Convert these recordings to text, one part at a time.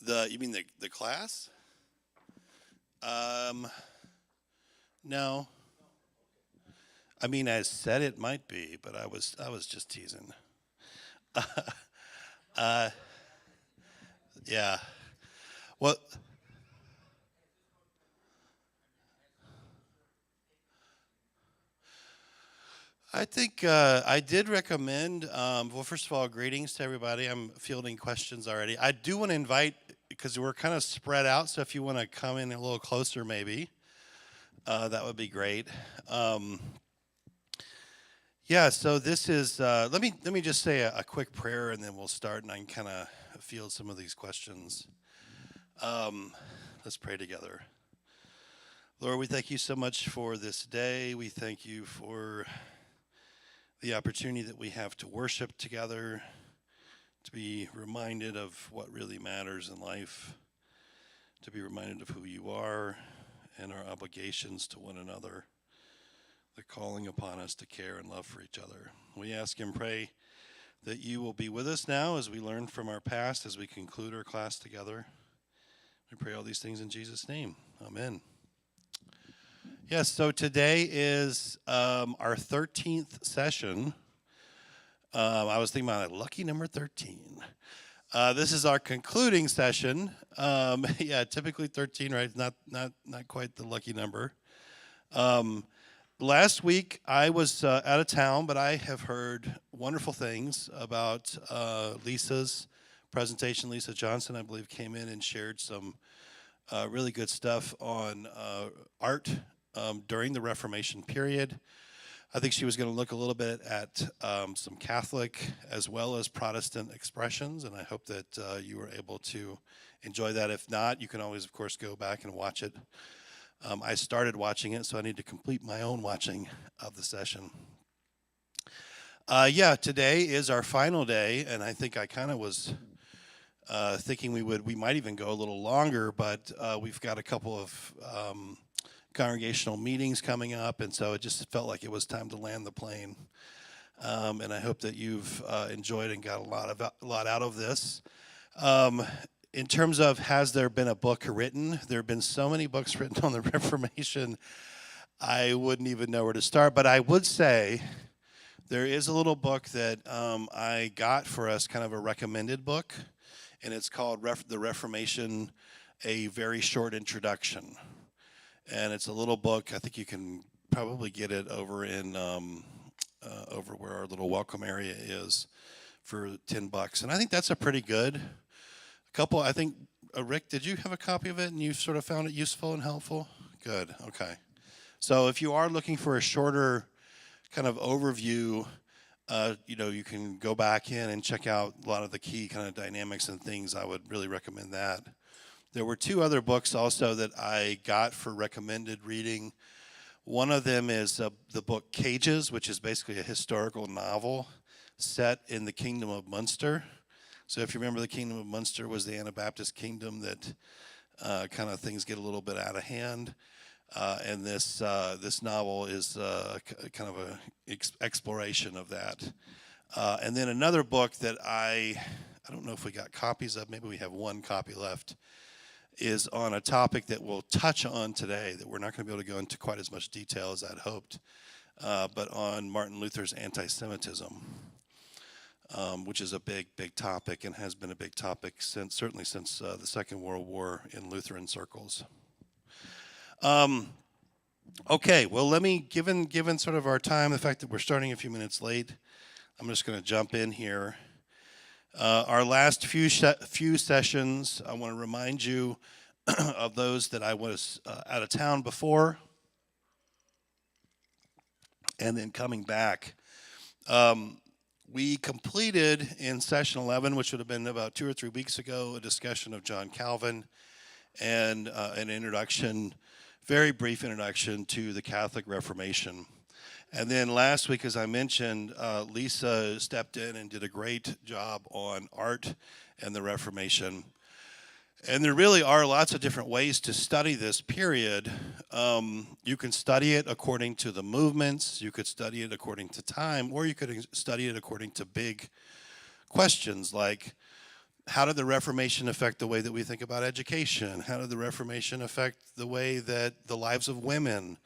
You mean the class? Um, no. I mean, I said it might be, but I was just teasing. Uh, yeah. Well, I think I did recommend. Well, first of all, greetings to everybody. I'm fielding questions already. I do want to invite because we're kind of spread out. So if you want to come in a little closer, maybe that would be great. Um, Yeah, so this is let me just say a quick prayer and then we'll start and I can kind of field some of these questions. Um, let's pray together. Lord, we thank you so much for this day. We thank you for the opportunity that we have to worship together, to be reminded of what really matters in life, to be reminded of who you are and our obligations to one another, the calling upon us to care and love for each other. We ask and pray that you will be with us now as we learn from our past, as we conclude our class together. We pray all these things in Jesus' name. Amen. Yes, so today is our 13th session. I was thinking about it, lucky number 13. This is our concluding session. Yeah, typically 13, right? Not quite the lucky number. Last week, I was out of town, but I have heard wonderful things about Lisa's presentation. Lisa Johnson, I believe, came in and shared some really good stuff on art during the Reformation period. I think she was going to look a little bit at some Catholic as well as Protestant expressions, and I hope that you were able to enjoy that. If not, you can always, of course, go back and watch it. I started watching it, so I need to complete my own watching of the session. Yeah, today is our final day, and I think I kind of was thinking we might even go a little longer, but we've got a couple of congregational meetings coming up, and so it just felt like it was time to land the plane. And I hope that you've enjoyed and got a lot out of this. In terms of has there been a book written, there have been so many books written on the Reformation, I wouldn't even know where to start. But I would say there is a little book that I got for us, kind of a recommended book, and it's called The Reformation, A Very Short Introduction. And it's a little book. I think you can probably get it over in over where our little welcome area is for $10. And I think that's a pretty good couple. I think, Rick, did you have a copy of it and you sort of found it useful and helpful? Good, okay. So if you are looking for a shorter kind of overview, you can go back in and check out a lot of the key kind of dynamics and things. I would really recommend that. There were two other books also that I got for recommended reading. One of them is the book Cages, which is basically a historical novel set in the Kingdom of Munster. So if you remember, the Kingdom of Munster was the Anabaptist kingdom that kind of things get a little bit out of hand. And this novel is kind of an exploration of that. And then another book that I don't know if we got copies of, maybe we have one copy left, is on a topic that we'll touch on today that we're not going to be able to go into quite as much detail as I'd hoped, but on Martin Luther's anti-Semitism, which is a big topic and has been a big topic certainly since the Second World War in Lutheran circles. Okay, well, given sort of our time, the fact that we're starting a few minutes late, I'm just going to jump in here. Our last few sessions, I want to remind you of those that I was out of town before and then coming back. We completed in session 11, which would have been about 2 or 3 weeks ago, a discussion of John Calvin and an introduction, very brief introduction to the Catholic Reformation. And then last week, as I mentioned, Lisa stepped in and did a great job on art and the Reformation. And there really are lots of different ways to study this period. You can study it according to the movements, you could study it according to time, or you could study it according to big questions like how did the Reformation affect the way that we think about education? How did the Reformation affect the way that the lives of women?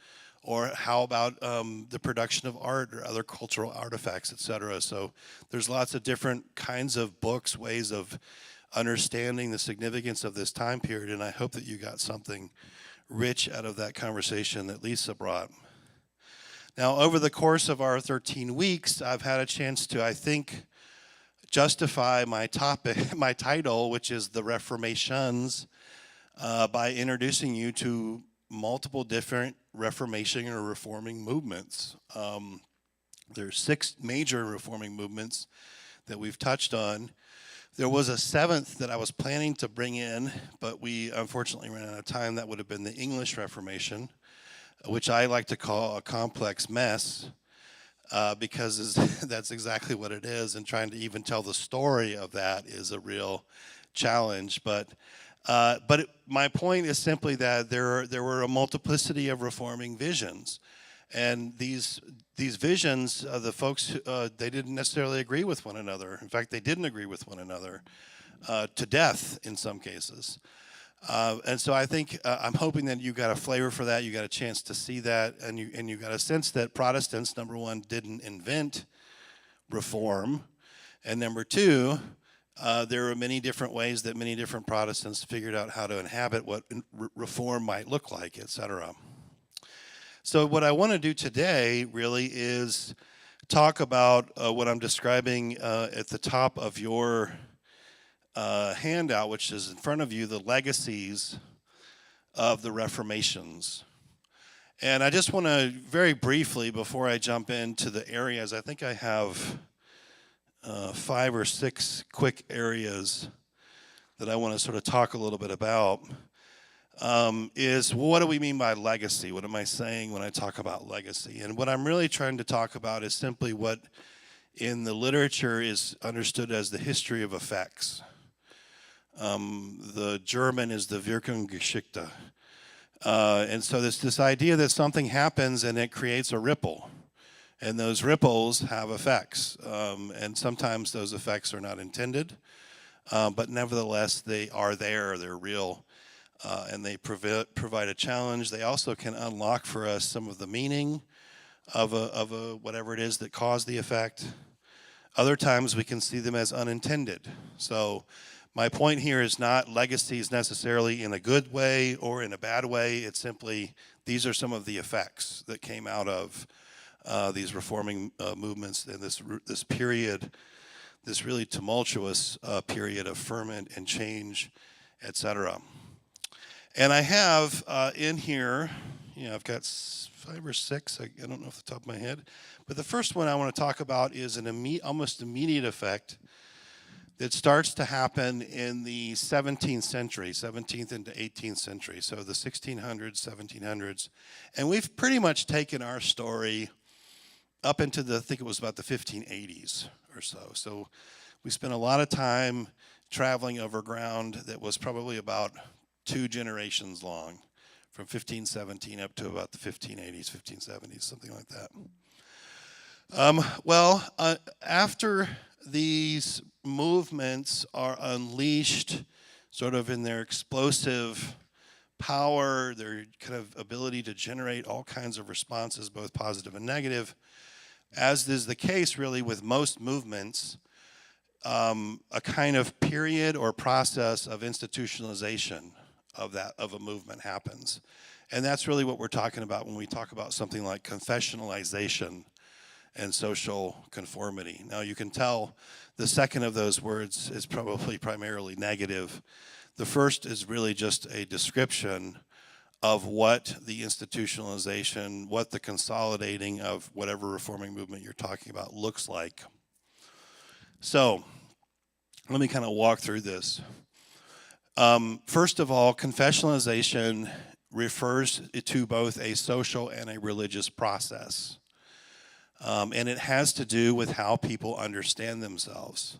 Or how about the production of art or other cultural artifacts, et cetera? So there's lots of different kinds of books, ways of understanding the significance of this time period, and I hope that you got something rich out of that conversation that Lisa brought. Now, over the course of our 13 weeks, I've had a chance to, I think, justify my topic, my title, which is The Reformations, by introducing you to multiple different Reformation or reforming movements. There's 6 major reforming movements that we've touched on. There was a 7th that I was planning to bring in, but we unfortunately ran out of time. That would have been the English Reformation, which I like to call a complex mess, because that's exactly what it is, and trying to even tell the story of that is a real challenge. But my point is simply that there were a multiplicity of reforming visions, and these visions, the folks, they didn't necessarily agree with one another. In fact, they didn't agree with one another to death in some cases. And so I think I'm hoping that you got a flavor for that, you got a chance to see that, and you got a sense that Protestants, number one, didn't invent reform, and number two, there are many different ways that many different Protestants figured out how to inhabit what reform might look like, et cetera. So what I want to do today really is talk about what I'm describing at the top of your handout, which is in front of you, the legacies of the Reformations. And I just want to very briefly, before I jump into the areas, I think I have 5 or 6 quick areas that I want to sort of talk a little bit about. Is what do we mean by legacy? What am I saying when I talk about legacy? And what I'm really trying to talk about is simply what in the literature is understood as the history of effects. The German is the Wirkungsgeschichte. And so this idea that something happens and it creates a ripple. And those ripples have effects. And sometimes those effects are not intended. But nevertheless, they are there. They're real. And they provide a challenge. They also can unlock for us some of the meaning of a whatever it is that caused the effect. Other times we can see them as unintended. So my point here is not legacies necessarily in a good way or in a bad way. It's simply these are some of the effects that came out of these reforming movements in this period, this really tumultuous period of ferment and change, etc. And I have in here, I've got 5 or 6, I don't know off the top of my head, but the first one I want to talk about is an almost immediate effect that starts to happen in the 17th century, 17th into 18th century, so the 1600s, 1700s. And we've pretty much taken our story up into I think it was about the 1580s or so. So we spent a lot of time traveling over ground that was probably about 2 generations long, from 1517 up to about the 1580s, 1570s, something like that. After these movements are unleashed sort of in their explosive power, their kind of ability to generate all kinds of responses, both positive and negative, as is the case really with most movements, a kind of period or process of institutionalization of a movement happens. And that's really what we're talking about when we talk about something like confessionalization and social conformity. Now you can tell the second of those words is probably primarily negative. The first is really just a description of what the institutionalization, what the consolidating of whatever reforming movement you're talking about looks like. So let me kind of walk through this. First of all, confessionalization refers to both a social and a religious process. And it has to do with how people understand themselves.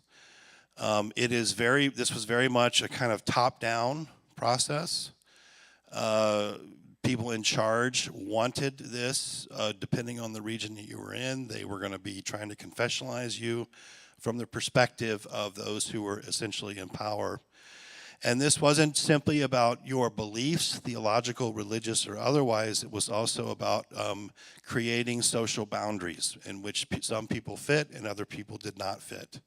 This was very much a kind of top-down process. People in charge wanted this, depending on the region that you were in. They were going to be trying to confessionalize you from the perspective of those who were essentially in power. And this wasn't simply about your beliefs, theological, religious, or otherwise. It was also about creating social boundaries in which some people fit and other people did not fit.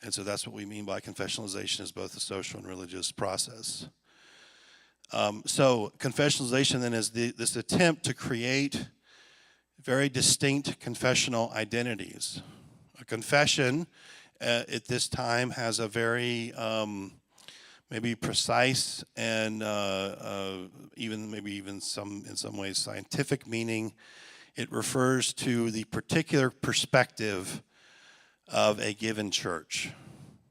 And so that's what we mean by confessionalization, is both a social and religious process. So confessionalization then is this attempt to create very distinct confessional identities. A confession at this time has a very maybe precise and even in some ways scientific meaning. It refers to the particular perspective of a given church.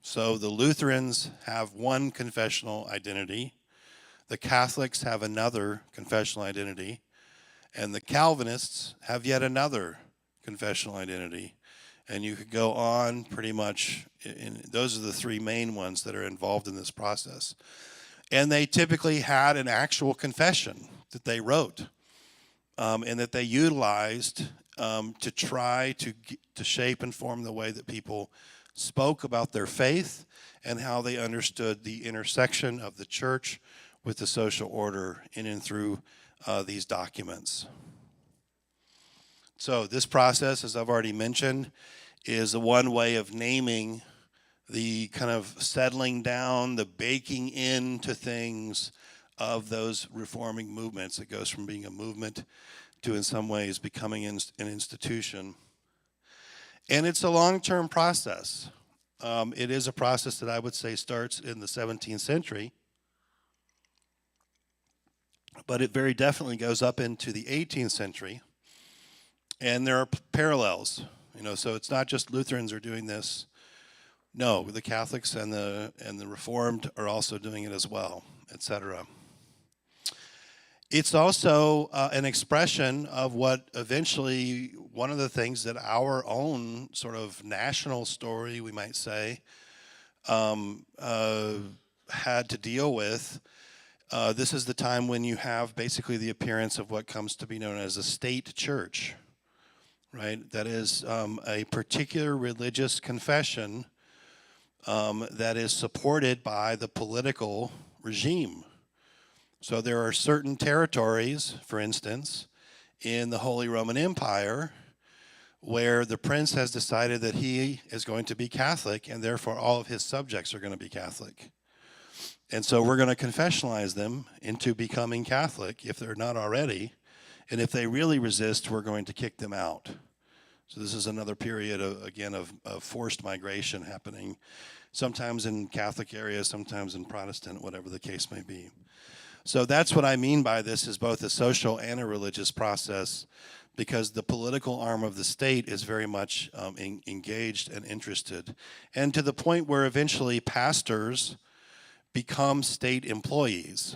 So the Lutherans have one confessional identity, the Catholics have another confessional identity, and the Calvinists have yet another confessional identity. And you could go on pretty much, those are the three main ones that are involved in this process. And they typically had an actual confession that they wrote and that they utilized to try to shape and form the way that people spoke about their faith and how they understood the intersection of the church with the social order in and through these documents. So this process, as I've already mentioned, is the one way of naming the kind of settling down, the baking into things of those reforming movements. It goes from being a movement to, in some ways, becoming an institution. And it's a long-term process. It is a process that I would say starts in the 17th century, but it very definitely goes up into the 18th century. And there are parallels, so it's not just Lutherans are doing this. No, the Catholics and the Reformed are also doing it as well, etc. It's also an expression of what eventually, one of the things that our own sort of national story, we might say, had to deal with. This is the time when you have basically the appearance of what comes to be known as a state church, right? That is a particular religious confession that is supported by the political regime. So there are certain territories, for instance, in the Holy Roman Empire where the prince has decided that he is going to be Catholic and therefore all of his subjects are going to be Catholic. And so we're going to confessionalize them into becoming Catholic if they're not already. And if they really resist, we're going to kick them out. So this is another period, of forced migration happening, sometimes in Catholic areas, sometimes in Protestant, whatever the case may be. So that's what I mean by this, is both a social and a religious process, because the political arm of the state is very much engaged and interested. And to the point where eventually pastors become state employees.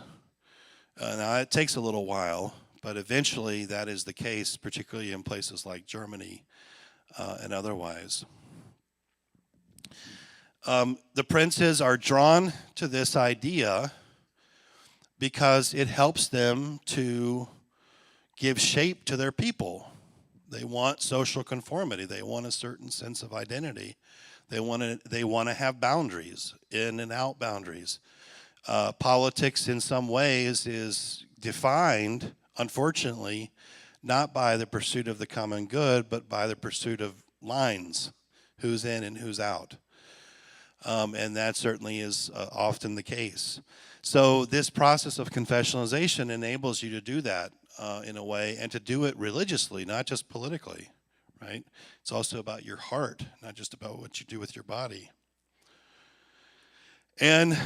Now, it takes a little while, but eventually that is the case, particularly in places like Germany and otherwise. The princes are drawn to this idea because it helps them to give shape to their people. They want social conformity. They want a certain sense of identity. They want to have boundaries, in and out boundaries. Politics in some ways is defined, unfortunately, not by the pursuit of the common good, but by the pursuit of lines, who's in and who's out. And that certainly is often the case. So this process of confessionalization enables you to do that in a way, and to do it religiously, not just politically, right? It's also about your heart, not just about what you do with your body. And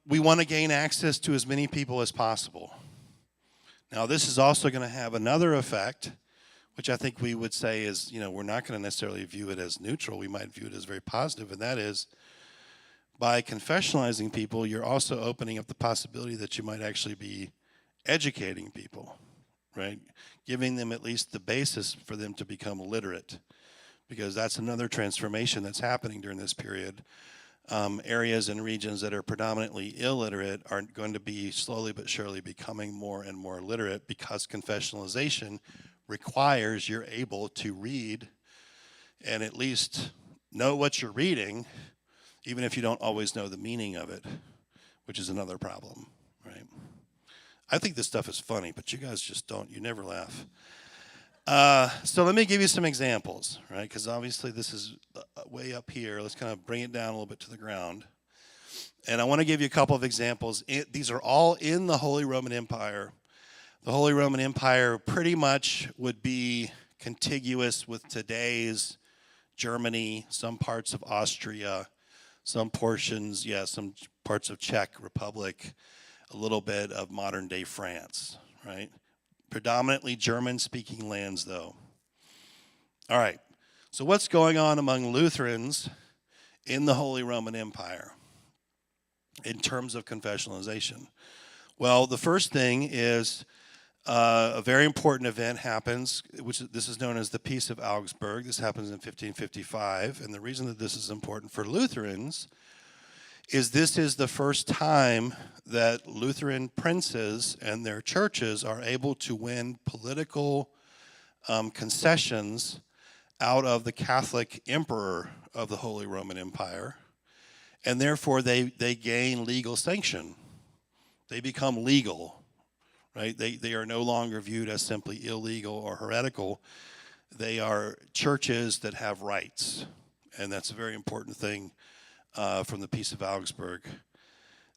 we want to gain access to as many people as possible. Now, this is also going to have another effect, which I think we would say is, we're not going to necessarily view it as neutral. We might view it as very positive, and that is, by confessionalizing people, you're also opening up the possibility that you might actually be educating people, right? Giving them at least the basis for them to become literate, because that's another transformation that's happening during this period. Areas and regions that are predominantly illiterate are going to be slowly but surely becoming more and more literate, because confessionalization requires you're able to read and at least know what you're reading, even if you don't always know the meaning of it, which is another problem, right? I think this stuff is funny, but you guys just don't. You never laugh. So let me give you some examples, right? Because obviously this is way up here. Let's kind of bring it down a little bit to the ground. And I want to give you a couple of examples. These are all in the Holy Roman Empire. The Holy Roman Empire pretty much would be contiguous with today's Germany, some parts of Austria, some portions, some parts of Czech Republic, a little bit of modern day France, right? Predominantly German-speaking lands, though. All right, so what's going on among Lutherans in the Holy Roman Empire in terms of confessionalization? Well, the first thing is a very important event happens, this is known as the Peace of Augsburg. This happens in 1555, and the reason that this is important for Lutherans is this is the first time that Lutheran princes and their churches are able to win political concessions out of the Catholic emperor of the Holy Roman Empire, and therefore they gain legal sanction. They become legal, right? They are no longer viewed as simply illegal or heretical. They are churches that have rights, and that's a very important thing from the Peace of Augsburg.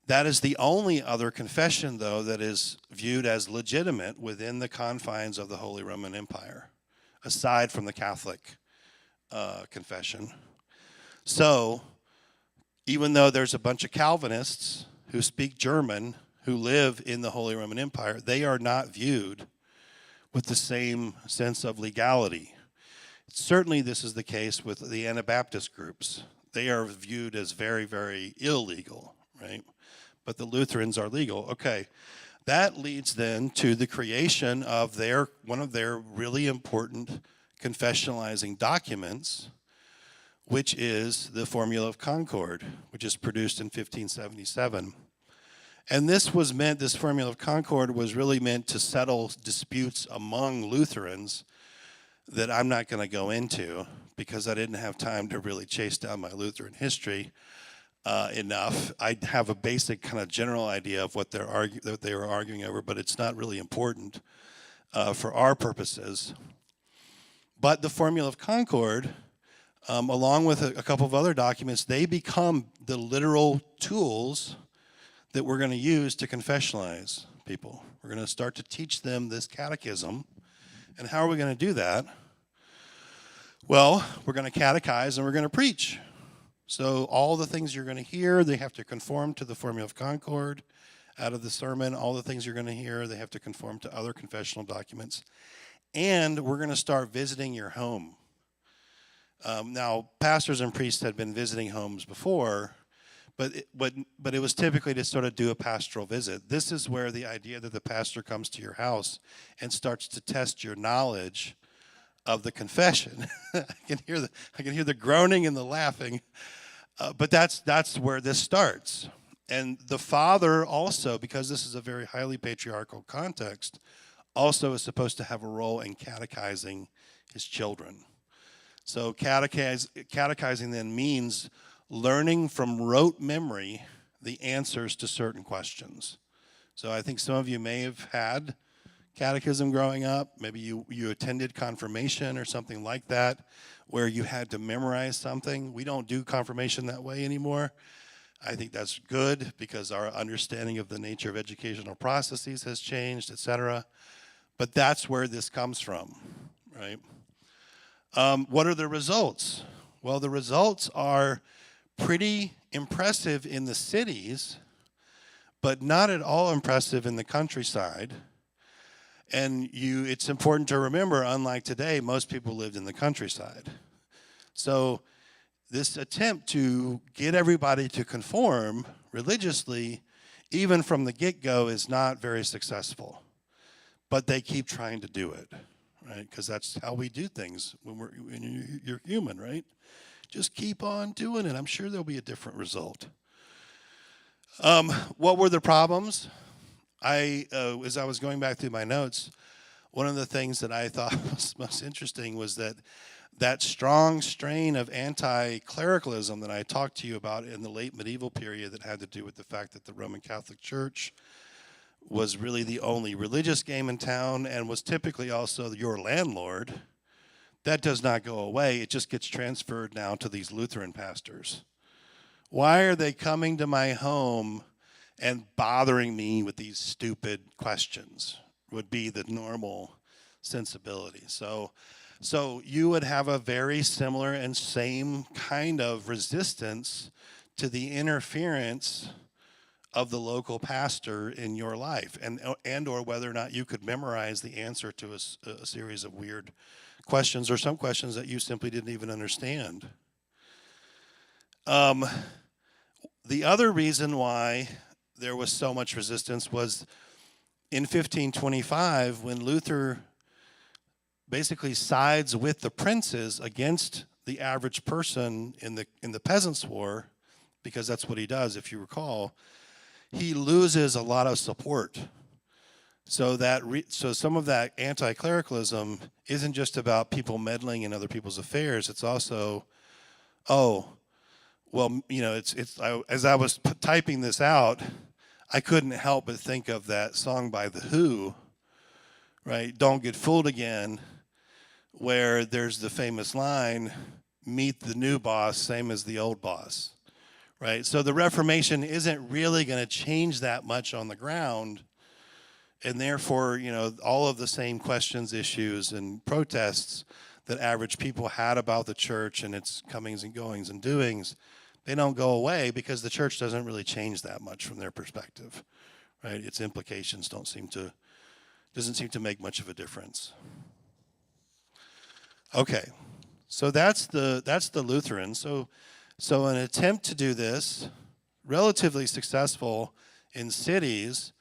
That is the only other confession, though, that is viewed as legitimate within the confines of the Holy Roman Empire, aside from the Catholic confession. So, even though there's a bunch of Calvinists who speak German, who live in the Holy Roman Empire, they are not viewed with the same sense of legality. Certainly this is the case with the Anabaptist groups. They are viewed as very, very illegal, right? But the Lutherans are legal. Okay, that leads then to the creation of one of their really important confessionalizing documents, which is the Formula of Concord, which is produced in 1577. And this Formula of Concord was really meant to settle disputes among Lutherans that I'm not going to go into because I didn't have time to really chase down my Lutheran history enough. I have a basic kind of general idea of what they were arguing over, but it's not really important for our purposes. But the Formula of Concord, along with a couple of other documents, they become the literal tools that we're going to use to confessionalize people. We're going to start to teach them this catechism. And how are we going to do that? Well, we're going to catechize and we're going to preach. So all the things you're going to hear, they have to conform to the Formula of Concord. Out of the sermon, all the things you're going to hear, they have to conform to other confessional documents. And we're going to start visiting your home. Now, pastors and priests had been visiting homes before, but it was typically to sort of do a pastoral visit. This is where the idea that the pastor comes to your house and starts to test your knowledge of the confession. I can hear the groaning and the laughing, but that's where this starts. And the father also, because this is a very highly patriarchal context, also is supposed to have a role in catechizing his children. So catechizing then means learning from rote memory the answers to certain questions. So I think some of you may have had catechism growing up. Maybe you attended confirmation or something like that, where you had to memorize something. We don't do confirmation that way anymore. I think that's good because our understanding of the nature of educational processes has changed, etc. But that's where this comes from, right? What are the results? Well, the results are pretty impressive in the cities, but not at all impressive in the countryside. And it's important to remember, unlike today, most people lived in the countryside. So this attempt to get everybody to conform religiously, even from the get-go, is not very successful. But they keep trying to do it, right? Because that's how we do things when you're human, right? Just keep on doing it. I'm sure there'll be a different result. What were the problems? As I was going back through my notes, one of the things that I thought was most interesting was that strong strain of anti-clericalism that I talked to you about in the late medieval period that had to do with the fact that the Roman Catholic Church was really the only religious game in town and was typically also your landlord. That does not go away. It just gets transferred now to these Lutheran pastors. Why are they coming to my home and bothering me with these stupid questions? Would be the normal sensibility. So you would have a very similar and same kind of resistance to the interference of the local pastor in your life, and or whether or not you could memorize the answer to a series of weird questions, or some questions that you simply didn't even understand. The other reason why there was so much resistance was in 1525, when Luther basically sides with the princes against the average person in the Peasants' War, because that's what he does, if you recall. He loses a lot of support. So some of that anti-clericalism isn't just about people meddling in other people's affairs. It's also, as I was typing this out, I couldn't help but think of that song by The Who, right? Don't Get Fooled Again, where there's the famous line, meet the new boss, same as the old boss, right? So the Reformation isn't really going to change that much on the ground, and therefore, all of the same questions, issues, and protests that average people had about the church and its comings and goings and doings, they don't go away because the church doesn't really change that much from their perspective, right? Its implications doesn't seem to make much of a difference. Okay, so that's the Lutheran. So an attempt to do this, relatively successful in cities,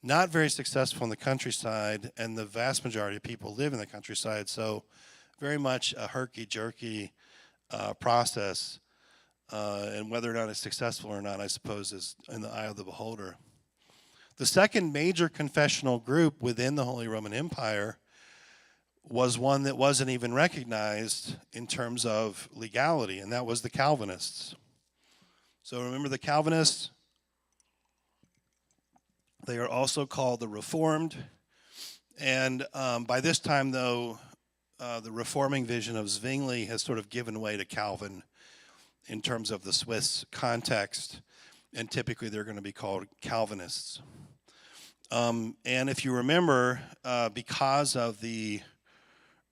not very successful in the countryside, and the vast majority of people live in the countryside, so very much a herky-jerky process, and whether or not it's successful or not, I suppose, is in the eye of the beholder. The second major confessional group within the Holy Roman Empire was one that wasn't even recognized in terms of legality, and that was the Calvinists. So remember the Calvinists? They are also called the Reformed. And by this time, though, the reforming vision of Zwingli has sort of given way to Calvin in terms of the Swiss context, and typically they're going to be called Calvinists. And if you remember, because of the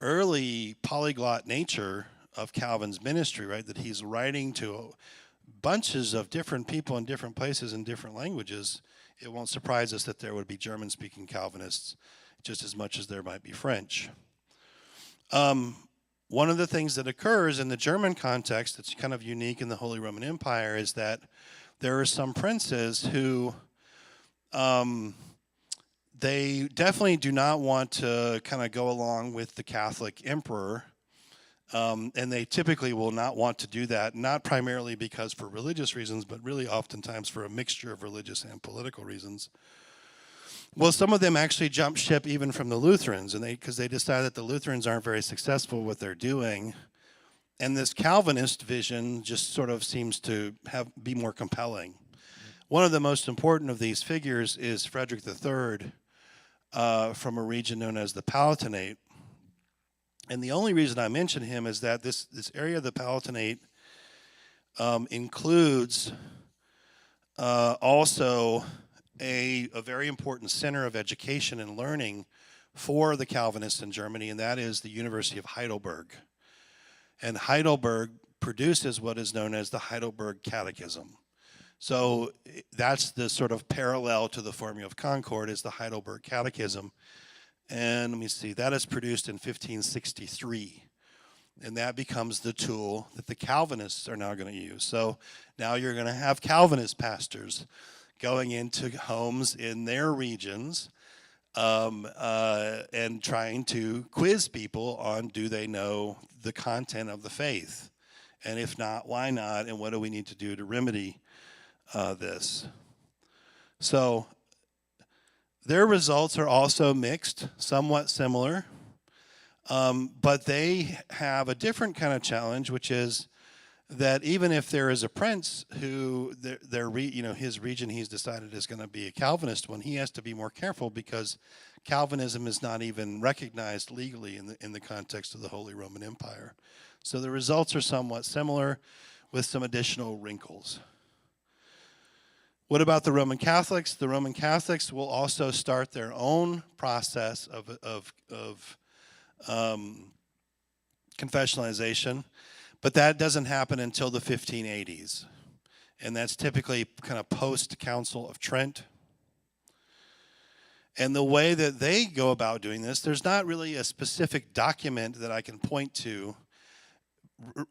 early polyglot nature of Calvin's ministry, right, that he's writing to bunches of different people in different places in different languages, it won't surprise us that there would be German-speaking Calvinists just as much as there might be French. One of the things that occurs in the German context that's kind of unique in the Holy Roman Empire is that there are some princes who they definitely do not want to kind of go along with the Catholic emperor, and they typically will not want to do that, not primarily because for religious reasons, but really oftentimes for a mixture of religious and political reasons. Well, some of them actually jump ship even from the Lutherans, and because they decide that the Lutherans aren't very successful with what they're doing, and this Calvinist vision just sort of seems to be more compelling. One of the most important of these figures is Frederick III, from a region known as the Palatinate. And the only reason I mention him is that this area of the Palatinate includes also a very important center of education and learning for the Calvinists in Germany, and that is the University of Heidelberg. And Heidelberg produces what is known as the Heidelberg Catechism. So that's the sort of parallel to the Formula of Concord is the Heidelberg Catechism. And let me see, that is produced in 1563. And that becomes the tool that the Calvinists are now going to use. So now you're going to have Calvinist pastors going into homes in their regions and trying to quiz people on do they know the content of the faith? And if not, why not? And what do we need to do to remedy this? So Their results are also mixed, somewhat similar, but they have a different kind of challenge, which is that even if there is a prince who his region he's decided is going to be a Calvinist one, he has to be more careful because Calvinism is not even recognized legally in the context of the Holy Roman Empire. So the results are somewhat similar with some additional wrinkles. What about the Roman Catholics? The Roman Catholics will also start their own process of confessionalization, but that doesn't happen until the 1580s. And that's typically kind of post-Council of Trent. And the way that they go about doing this, there's not really a specific document that I can point to,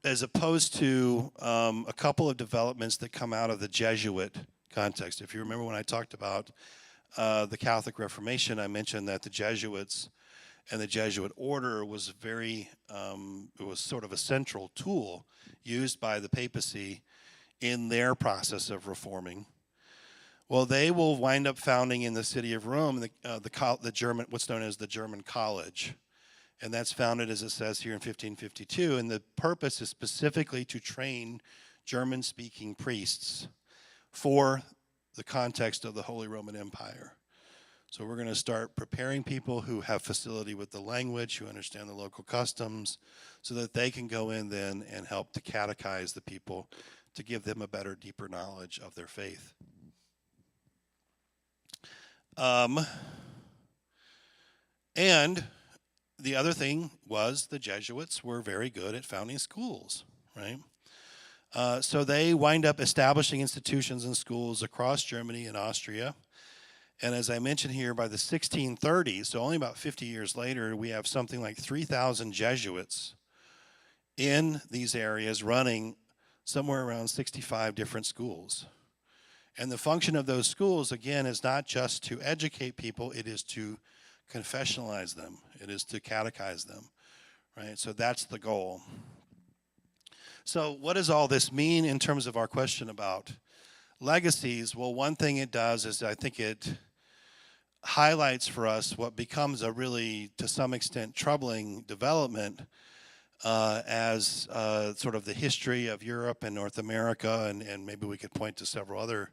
as opposed to a couple of developments that come out of the Jesuit context. If you remember when I talked about the Catholic Reformation, I mentioned that the Jesuits and the Jesuit order was it was sort of a central tool used by the papacy in their process of reforming. Well, they will wind up founding in the city of Rome the German, what's known as the German College. And that's founded, as it says here, in 1552. And the purpose is specifically to train German-speaking priests for the context of the Holy Roman Empire. So we're going to start preparing people who have facility with the language, who understand the local customs, so that they can go in then and help to catechize the people, to give them a better, deeper knowledge of their faith. And the other thing was the Jesuits were very good at founding schools, right? So they wind up establishing institutions and schools across Germany and Austria. And as I mentioned here, by the 1630s, so only about 50 years later, we have something like 3,000 Jesuits in these areas running somewhere around 65 different schools. And the function of those schools, again, is not just to educate people, it is to confessionalize them. It is to catechize them, right? So that's the goal. So what does all this mean in terms of our question about legacies? Well, one thing it does is I think it highlights for us what becomes a really, to some extent, troubling development as sort of the history of Europe and North America, and maybe we could point to several other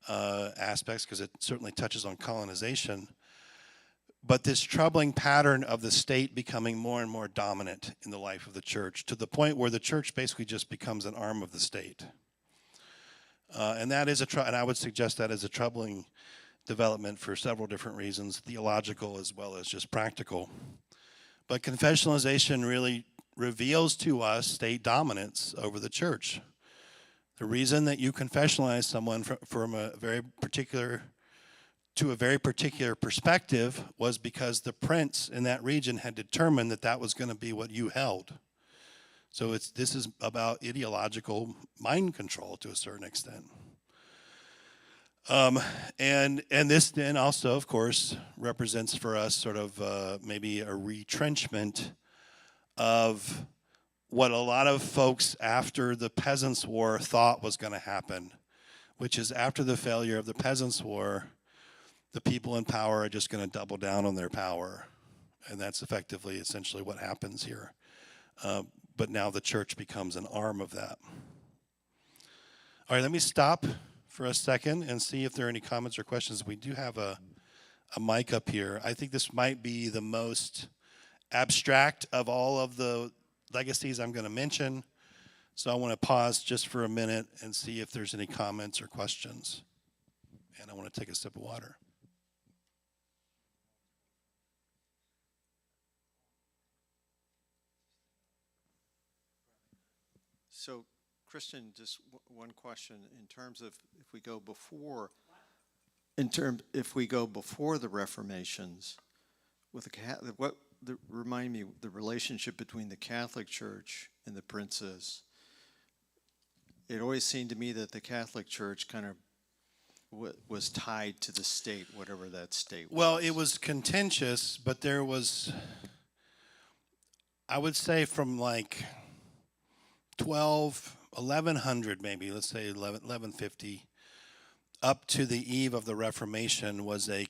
aspects because it certainly touches on colonization. But this troubling pattern of the state becoming more and more dominant in the life of the church, to the point where the church basically just becomes an arm of the state. And that is and I would suggest that is a troubling development for several different reasons, theological as well as just practical. But confessionalization really reveals to us state dominance over the church. The reason that you confessionalize someone from a very particular perspective was because the prince in that region had determined that that was going to be what you held. So this is about ideological mind control to a certain extent. And this then also, of course, represents for us sort of maybe a retrenchment of what a lot of folks after the Peasants' War thought was going to happen, which is after the failure of the Peasants' War, the people in power are just going to double down on their power. And that's effectively, essentially what happens here. But now the church becomes an arm of that. All right, let me stop for a second and see if there are any comments or questions. We do have a mic up here. I think this might be the most abstract of all of the legacies I'm going to mention. So I want to pause just for a minute and see if there's any comments or questions. And I want to take a sip of water. So, Christian, just one question in terms of if we go before the Reformations, with remind me the relationship between the Catholic Church and the princes. It always seemed to me that the Catholic Church kind of was tied to the state, whatever that state was. Well, it was contentious, but there was, I would say from like 1100 maybe, let's say 1150, up to the eve of the Reformation was a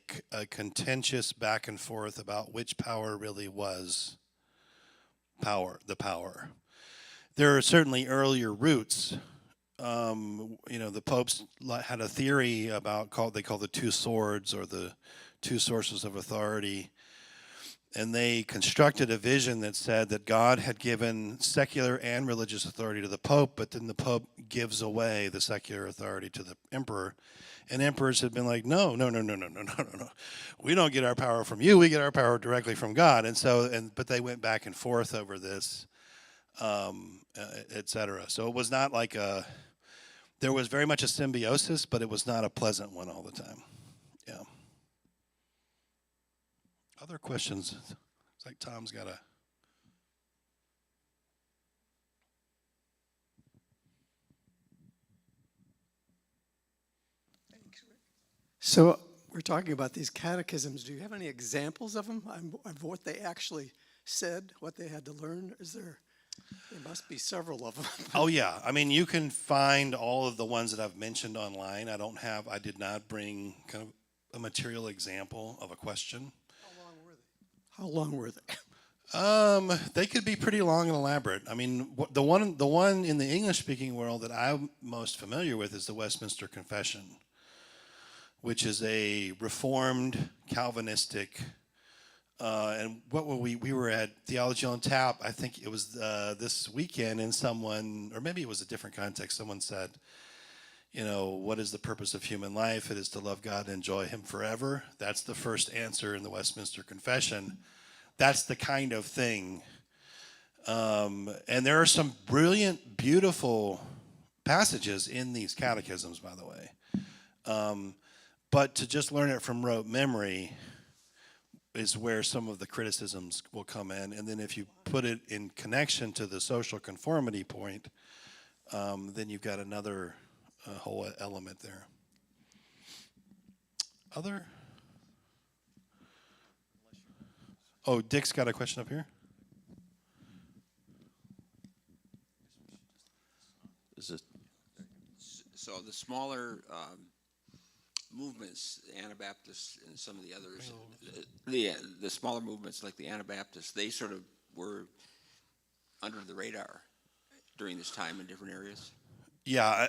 contentious back and forth about which power really was the power. There are certainly earlier roots. The popes had a theory about they call the two swords, or the two sources of authority. And they constructed a vision that said that God had given secular and religious authority to the Pope, but then the Pope gives away the secular authority to the emperor. And emperors had been like, no. We don't get our power from you. We get our power directly from God. But they went back and forth over this, et cetera. So it was not like there was very much a symbiosis, but it was not a pleasant one all the time. Yeah. Other questions? It's like Tom's got a... So we're talking about these catechisms. Do you have any examples of them, of what they actually said, what they had to learn? There must be several of them. Oh yeah, I mean, you can find all of the ones that I've mentioned online. I did not bring kind of a material example of a question. How long were they? They could be pretty long and elaborate. I mean, the one in the English-speaking world that I'm most familiar with is the Westminster Confession, which is a Reformed Calvinistic. And what were we? We were at Theology on Tap. I think it was this weekend, and someone, or maybe it was a different context. Someone said, what is the purpose of human life? It is to love God and enjoy Him forever. That's the first answer in the Westminster Confession. That's the kind of thing. And there are some brilliant, beautiful passages in these catechisms, by the way. But to just learn it from rote memory is where some of the criticisms will come in. And then if you put it in connection to the social conformity point, then you've got another whole element there. Other? Oh, Dick's got a question up here. Is it? So the smaller movements, the Anabaptists and some of the others, the smaller movements like the Anabaptists, they sort of were under the radar during this time in different areas. Yeah,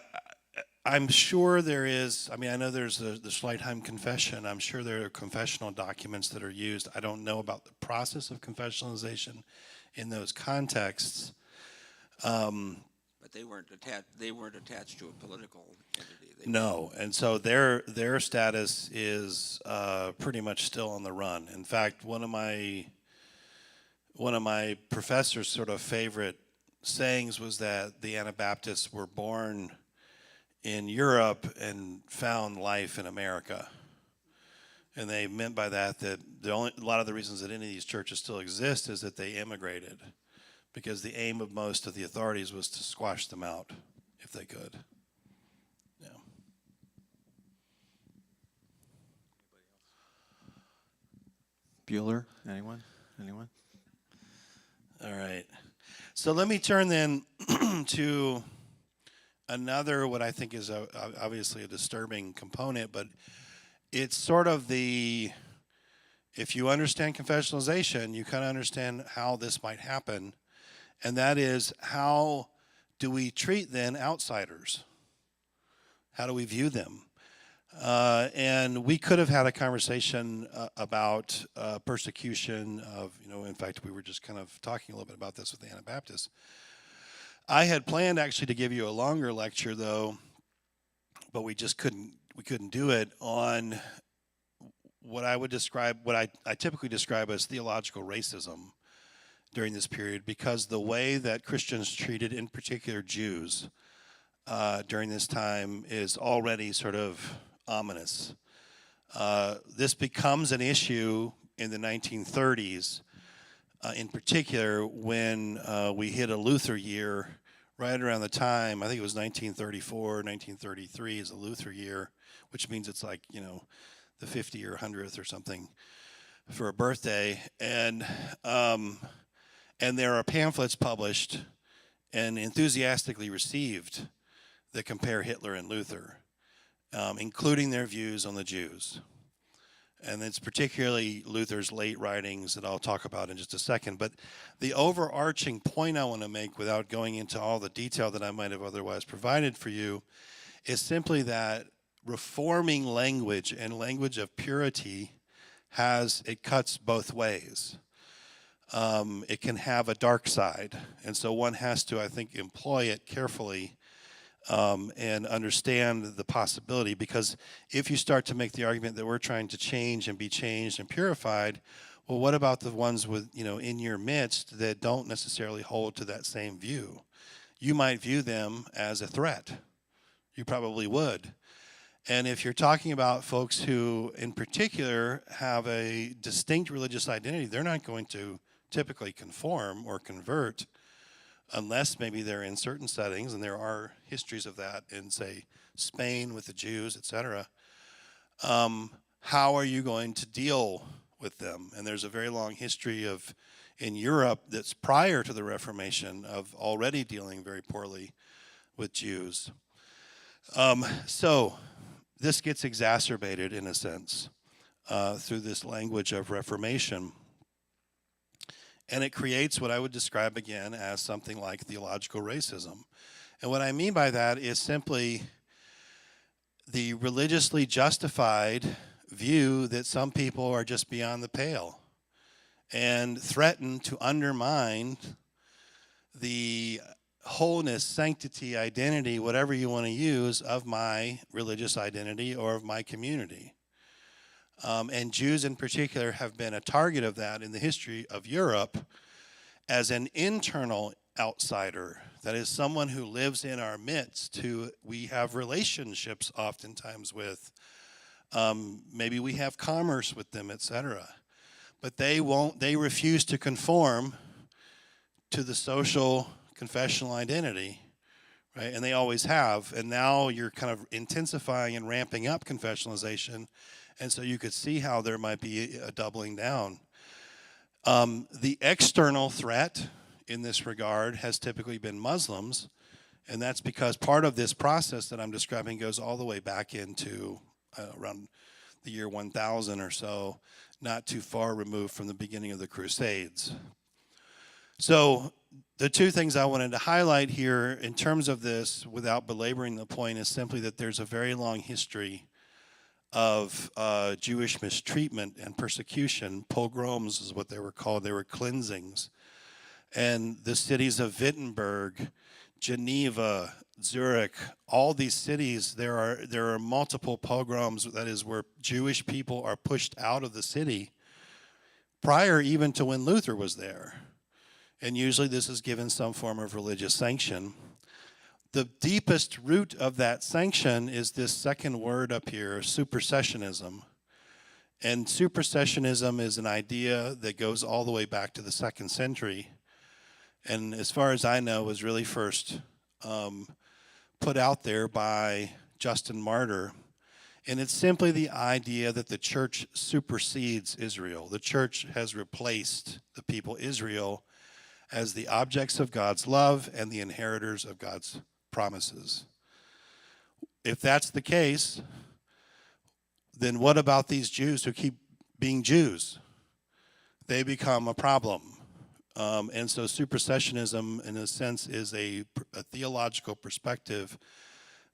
I'm sure there is. I mean, I know there's the Schleitheim Confession. I'm sure there are confessional documents that are used. I don't know about the process of confessionalization in those contexts. But they weren't attached to a political entity. No, and so their status is pretty much still on the run. In fact, one of my professor's sort of favorite sayings was that the Anabaptists were born in Europe and found life in America. And they meant by that a lot of the reasons that any of these churches still exist is that they immigrated, because the aim of most of the authorities was to squash them out if they could. Yeah. Bueller? Anyone? All right. So let me turn then to another, what I think is obviously a disturbing component, but it's sort of if you understand confessionalization, you kind of understand how this might happen, and that is, how do we treat then outsiders? How do we view them? And we could have had a conversation about persecution of, in fact, we were just kind of talking a little bit about this with the Anabaptists. I had planned actually to give you a longer lecture, though, but we just couldn't do it, on what I would describe, what I typically describe as theological racism during this period, because the way that Christians treated, in particular Jews, during this time is already sort of ominous. This becomes an issue in the 1930s, in particular when we hit a Luther year right around the time, I think it was 1934, 1933 is a Luther year, which means it's like, the 50th or 100th or something for a birthday. And there are pamphlets published and enthusiastically received that compare Hitler and Luther. including their views on the Jews. And it's particularly Luther's late writings that I'll talk about in just a second. But the overarching point I want to make, without going into all the detail that I might have otherwise provided for you, is simply that reforming language and language of purity it cuts both ways. It can have a dark side. And so one has to, I think, employ it carefully and understand the possibility, because if you start to make the argument that we're trying to change and be changed and purified, well, what about the ones with, in your midst that don't necessarily hold to that same view? You might view them as a threat. You probably would. And if you're talking about folks who, in particular, have a distinct religious identity, they're not going to typically conform or convert unless maybe they're in certain settings, and there are histories of that in, say, Spain with the Jews, etc. How are you going to deal with them? And there's a very long history in Europe that's prior to the Reformation of already dealing very poorly with Jews. So this gets exacerbated, in a sense, through this language of Reformation. And it creates what I would describe again as something like theological racism. And what I mean by that is simply the religiously justified view that some people are just beyond the pale and threaten to undermine the wholeness, sanctity, identity, whatever you want to use, of my religious identity or of my community. And Jews in particular have been a target of that in the history of Europe as an internal outsider. That is, someone who lives in our midst, who we have relationships oftentimes with. Maybe we have commerce with them, etc. But they refuse to conform to the social confessional identity, right? And they always have. And now you're kind of intensifying and ramping up confessionalization. And so you could see how there might be a doubling down. The external threat in this regard has typically been Muslims, and that's because part of this process that I'm describing goes all the way back into around the year 1000 or so, not too far removed from the beginning of the Crusades. So the two things I wanted to highlight here in terms of this, without belaboring the point, is simply that there's a very long history of Jewish mistreatment and persecution. Pogroms is what they were called. They were cleansings. And the cities of Wittenberg, Geneva, Zurich, all these cities, there are multiple pogroms, that is, where Jewish people are pushed out of the city prior even to when Luther was there. And usually this is given some form of religious sanction. The deepest root of that sanction is this second word up here, supersessionism. And supersessionism is an idea that goes all the way back to the 2nd century. And as far as I know, was really first put out there by Justin Martyr. And it's simply the idea that the church supersedes Israel. The church has replaced the people Israel as the objects of God's love and the inheritors of God's promises. If that's the case, then what about these Jews who keep being Jews? They become a problem. And so supersessionism, in a sense, is a theological perspective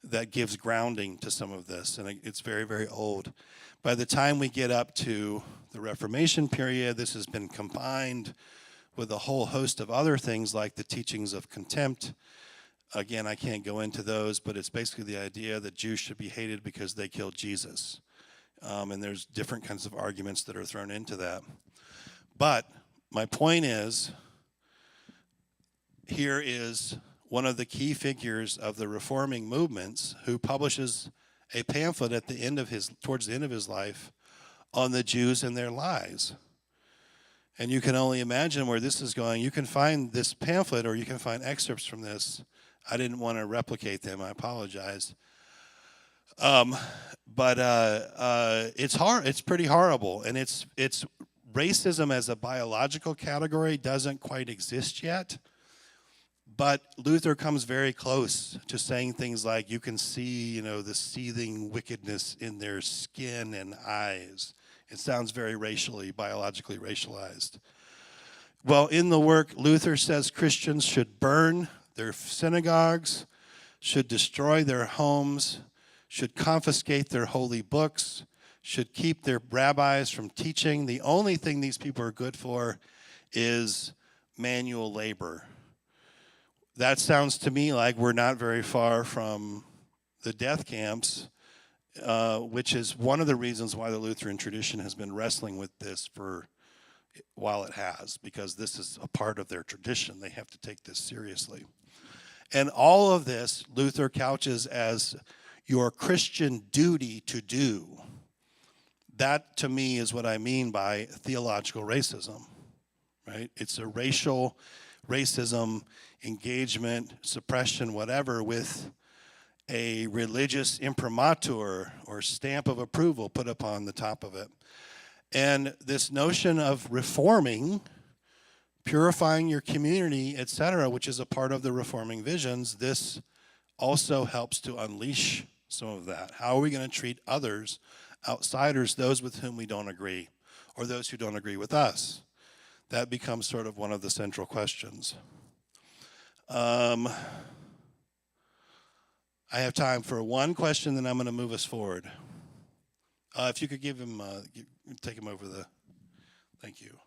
that gives grounding to some of this, and it's very, very old. By the time we get up to the Reformation period, this has been combined with a whole host of other things like the teachings of contempt. Again, I can't go into those, but it's basically the idea that Jews should be hated because they killed Jesus. And there's different kinds of arguments that are thrown into that. But my point is, here is one of the key figures of the reforming movements who publishes a pamphlet at the end of towards the end of his life on the Jews and their lies. And you can only imagine where this is going. You can find this pamphlet, or you can find excerpts from this. I didn't want to replicate them. I apologize. But it's hard. It's pretty horrible, and it's racism as a biological category doesn't quite exist yet. But Luther comes very close to saying things like, you can see, the seething wickedness in their skin and eyes. It sounds very biologically racialized. Well, in the work, Luther says Christians should burn their synagogues, should destroy their homes, should confiscate their holy books, should keep their rabbis from teaching. The only thing these people are good for is manual labor. That sounds to me like we're not very far from the death camps, which is one of the reasons why the Lutheran tradition has been wrestling with this for while it has, because this is a part of their tradition. They have to take this seriously. And all of this, Luther couches as your Christian duty to do. That, to me, is what I mean by theological racism, right? It's a racial racism, engagement, suppression, whatever, with a religious imprimatur or stamp of approval put upon the top of it. And this notion of reforming, purifying your community, etc., which is a part of the reforming visions, this also helps to unleash some of that. How are we going to treat others, outsiders, those with whom we don't agree, or those who don't agree with us? That becomes sort of one of the central questions. I have time for one question, then I'm going to move us forward. If you could give him, take him over the, thank you.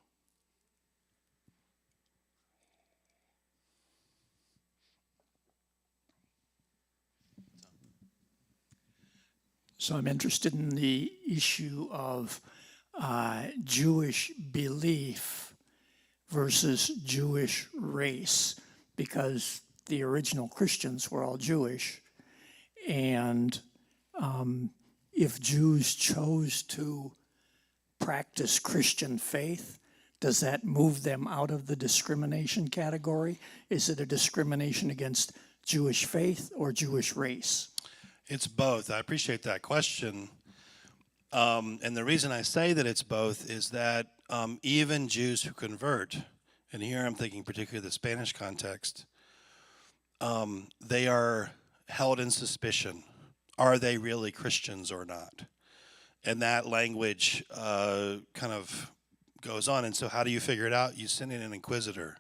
So I'm interested in the issue of Jewish belief versus Jewish race, because the original Christians were all Jewish, and if Jews chose to practice Christian faith, does that move them out of the discrimination category? Is it a discrimination against Jewish faith or Jewish race? It's both. I appreciate that question. And the reason I say that it's both is that even Jews who convert, and here I'm thinking particularly the Spanish context, they are held in suspicion. Are they really Christians or not? And that language kind of goes on. And so how do you figure it out? You send in an inquisitor,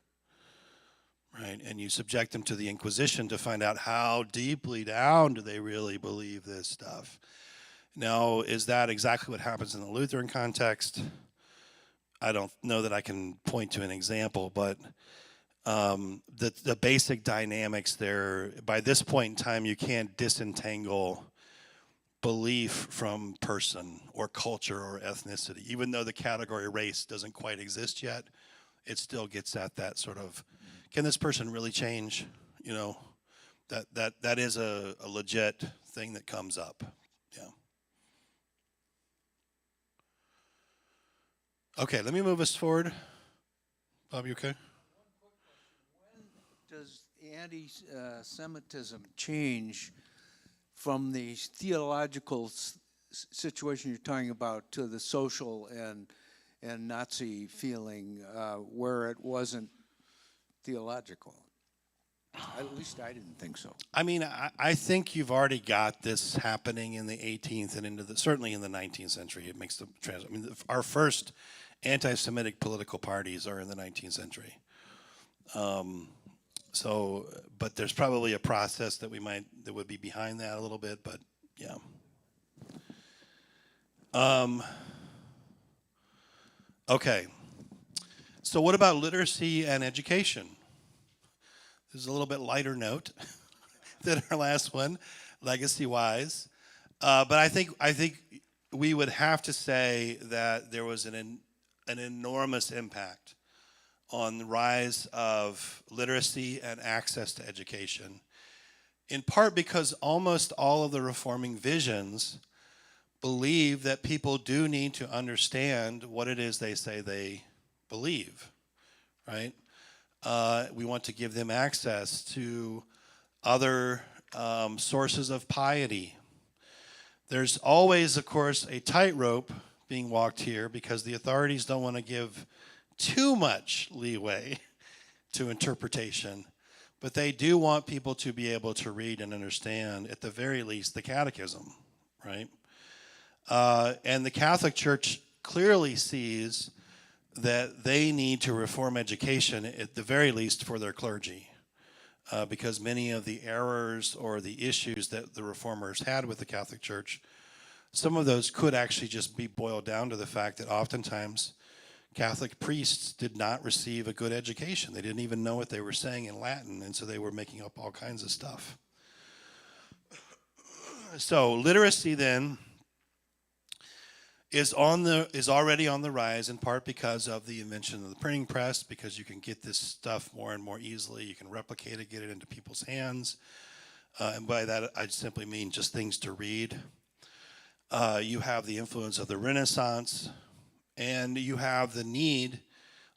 right? And you subject them to the Inquisition to find out how deeply down do they really believe this stuff. Now, is that exactly what happens in the Lutheran context? I don't know that I can point to an example, but the basic dynamics there, by this point in time, you can't disentangle belief from person or culture or ethnicity. Even though the category race doesn't quite exist yet, it still gets at that sort of, can this person really change? You know, that is a legit thing that comes up. Yeah. Okay, let me move us forward. Bob, you okay? Does anti-Semitism change from the theological situation you're talking about to the social and Nazi feeling where it wasn't theological? At least I didn't think so. I mean, I think you've already got this happening in the 18th and into certainly in the 19th century. It makes the I mean, our first anti-Semitic political parties are in the 19th century. But there's probably a process that would be behind that a little bit, but yeah. Okay. So what about literacy and education? This is a little bit lighter note than our last one, legacy-wise. But I think we would have to say that there was an enormous impact on the rise of literacy and access to education, in part because almost all of the reforming visions believe that people do need to understand what it is they say they believe, right? We want to give them access to other sources of piety. There's always, of course, a tightrope being walked here because the authorities don't want to give too much leeway to interpretation, but they do want people to be able to read and understand, at the very least, the catechism, right? And the Catholic Church clearly sees that they need to reform education, at the very least, for their clergy. Because many of the errors or the issues that the reformers had with the Catholic Church, some of those could actually just be boiled down to the fact that oftentimes Catholic priests did not receive a good education. They didn't even know what they were saying in Latin, and so they were making up all kinds of stuff. So literacy then is already on the rise, in part because of the invention of the printing press, because you can get this stuff more and more easily. You can replicate it, get it into people's hands. And by that, I simply mean just things to read. You have the influence of the Renaissance, and you have the need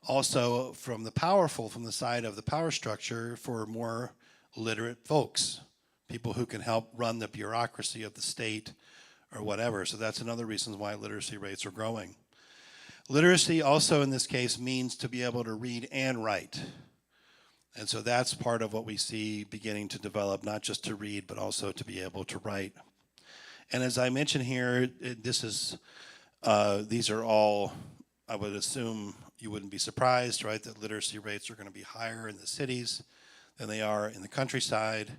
also from the side of the power structure, for more literate folks, people who can help run the bureaucracy of the state or whatever. So that's another reason why literacy rates are growing. Literacy also in this case means to be able to read and write. And so that's part of what we see beginning to develop, not just to read, but also to be able to write. And as I mentioned here, these are all, I would assume you wouldn't be surprised, right, that literacy rates are going to be higher in the cities than they are in the countryside.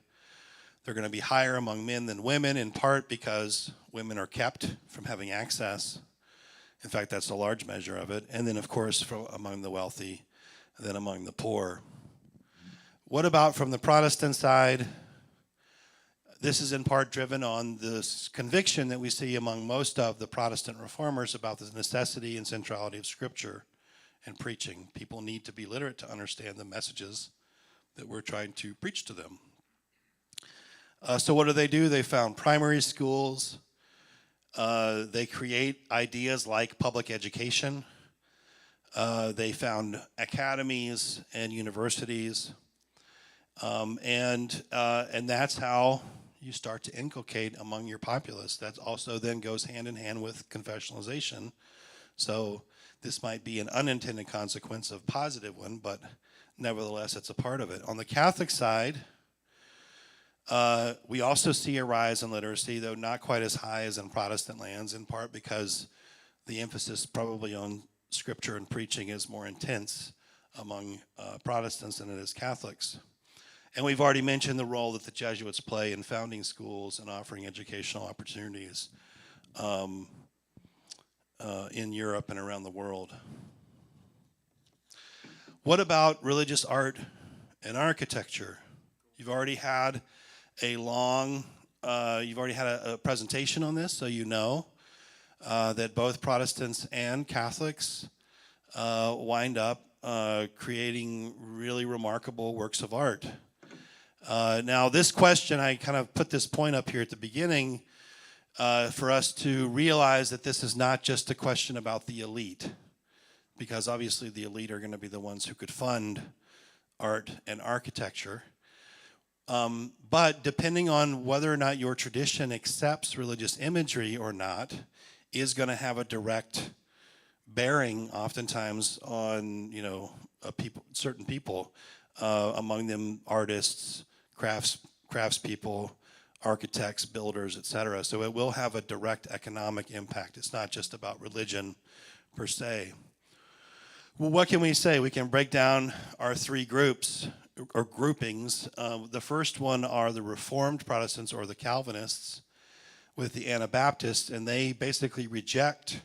They're going to be higher among men than women, in part because women are kept from having access. In fact, that's a large measure of it. And then, of course, among the wealthy, and then among the poor. What about from the Protestant side? This is in part driven on this conviction that we see among most of the Protestant reformers about the necessity and centrality of Scripture and preaching. People need to be literate to understand the messages that we're trying to preach to them. So what do? They found primary schools. They create ideas like public education. They found academies and universities. And that's how you start to inculcate among your populace. That also then goes hand in hand with confessionalization. So this might be an unintended consequence of positive one, but nevertheless, it's a part of it. On the Catholic side, we also see a rise in literacy, though not quite as high as in Protestant lands, in part because the emphasis probably on Scripture and preaching is more intense among Protestants than it is Catholics. And we've already mentioned the role that the Jesuits play in founding schools and offering educational opportunities in Europe and around the world. What about religious art and architecture? You've already had a presentation on this, so you know that both Protestants and Catholics wind up creating really remarkable works of art. Now, this question, I kind of put this point up here at the beginning for us to realize that this is not just a question about the elite, because obviously the elite are going to be the ones who could fund art and architecture. But depending on whether or not your tradition accepts religious imagery or not is going to have a direct bearing oftentimes on, certain people, among them artists, craftspeople, architects, builders, etc. So it will have a direct economic impact. It's not just about religion per se. Well, what can we say? We can break down our three groups or groupings. The first one are the Reformed Protestants or the Calvinists with the Anabaptists, and they basically reject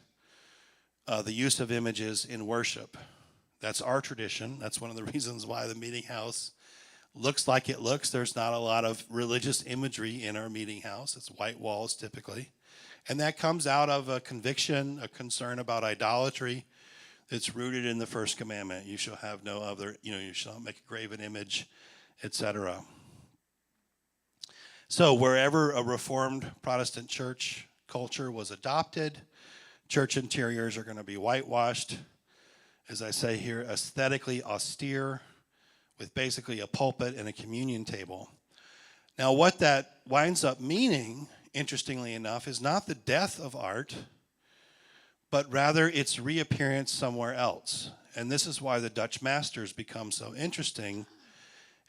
the use of images in worship. That's our tradition. That's one of the reasons why the meeting house looks like it looks. There's not a lot of religious imagery in our meeting house. It's white walls typically. And that comes out of a conviction, a concern about idolatry. It's rooted in the first commandment. You shall have no other, you shall not make a graven image, etc. So wherever a Reformed Protestant church culture was adopted, church interiors are going to be whitewashed, as I say here, aesthetically austere, with basically a pulpit and a communion table. Now, what that winds up meaning, interestingly enough, is not the death of art, but rather its reappearance somewhere else. And this is why the Dutch masters become so interesting,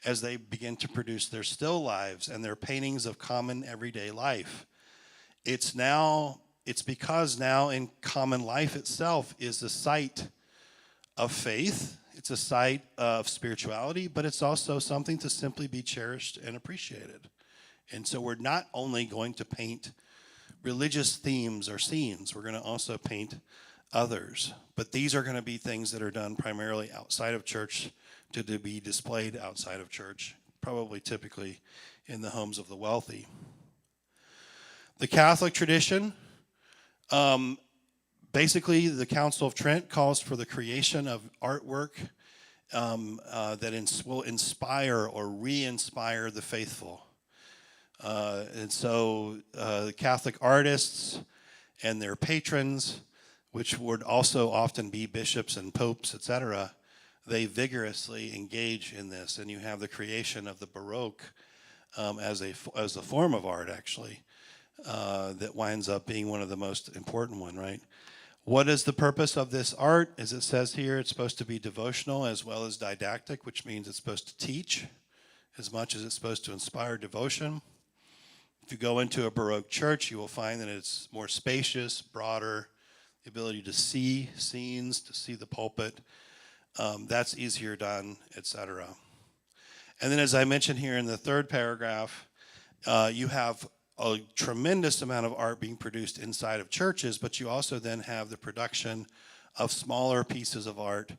as they begin to produce their still lives and their paintings of common everyday life. It's because now in common life itself is a site of faith, it's a site of spirituality, but it's also something to simply be cherished and appreciated. And so we're not only going to paint religious themes or scenes, we're going to also paint others. But these are going to be things that are done primarily outside of church to be displayed outside of church, probably typically in the homes of the wealthy. The Catholic tradition, basically the Council of Trent calls for the creation of artwork that will inspire or re-inspire the faithful. And so the Catholic artists and their patrons, which would also often be bishops and popes, etc., they vigorously engage in this. And you have the creation of the Baroque as a form of art, actually, that winds up being one of the most important one, right? What is the purpose of this art? As it says here, it's supposed to be devotional as well as didactic, which means it's supposed to teach as much as it's supposed to inspire devotion. If you go into a Baroque church, you will find that it's more spacious, broader, the ability to see scenes, to see the pulpit. That's easier done, etc. And then as I mentioned here in the third paragraph, you have a tremendous amount of art being produced inside of churches, but you also then have the production of smaller pieces of art,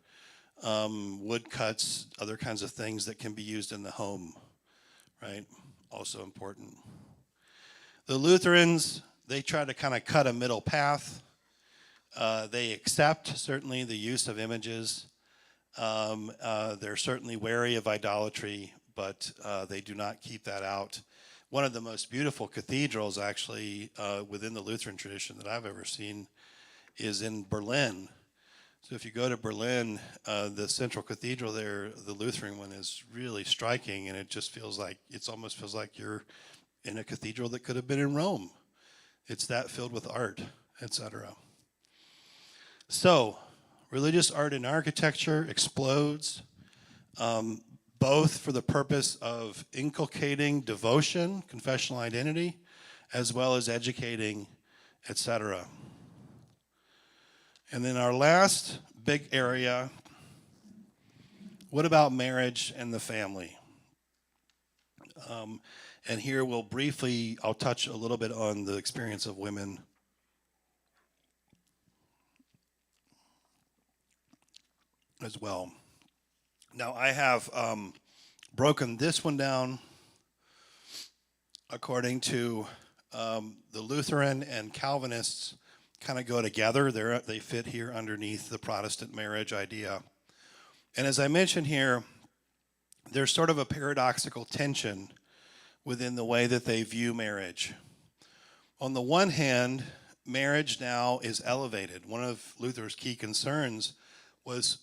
woodcuts, other kinds of things that can be used in the home, right? Also important. The Lutherans, they try to kind of cut a middle path. They accept, certainly, the use of images. They're certainly wary of idolatry, but they do not keep that out. One of the most beautiful cathedrals, actually, within the Lutheran tradition that I've ever seen is in Berlin. So if you go to Berlin, the central cathedral there, the Lutheran one, is really striking, and it just feels like, it almost feels like you're in a cathedral that could have been in Rome. It's that filled with art, etc. So, religious art and architecture explodes, both for the purpose of inculcating devotion, confessional identity, as well as educating, etc. And then our last big area, what about marriage and the family? And here I'll touch a little bit on the experience of women. As well. Now I have broken this one down according to the Lutheran and Calvinists kind of go together. They fit here underneath the Protestant marriage idea. And as I mentioned here, there's sort of a paradoxical tension within the way that they view marriage. On the one hand, marriage now is elevated. One of Luther's key concerns was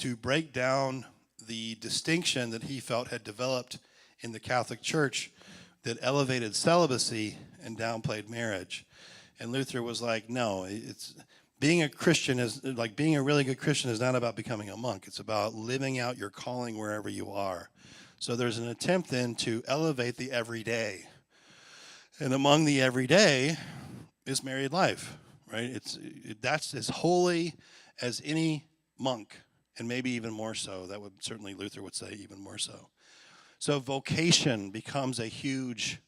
to break down the distinction that he felt had developed in the Catholic Church that elevated celibacy and downplayed marriage. And Luther was like, no, being a Christian is like being a really good Christian is not about becoming a monk. It's about living out your calling wherever you are. So there's an attempt then to elevate the everyday. And among the everyday is married life, right? That's as holy as any monk, and maybe even more so. That would certainly, Luther would say, even more so. So vocation becomes a huge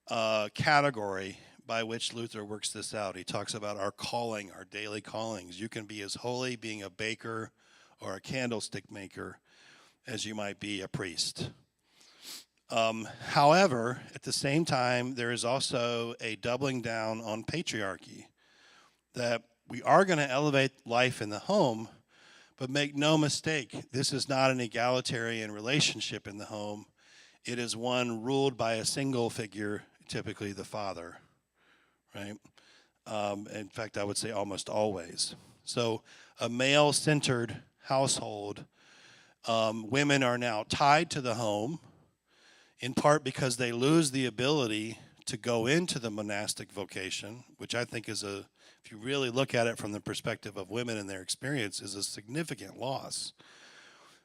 category by which Luther works this out. He talks about our calling, our daily callings. You can be as holy being a baker or a candlestick maker as you might be a priest. However, at the same time, there is also a doubling down on patriarchy, that we are going to elevate life in the home, but make no mistake, this is not an egalitarian relationship in the home. It is one ruled by a single figure, typically the father, right? In fact, I would say almost always. So a male-centered household, women are now tied to the home, in part because they lose the ability to go into the monastic vocation, which I think is if you really look at it from the perspective of women and their experience, is a significant loss.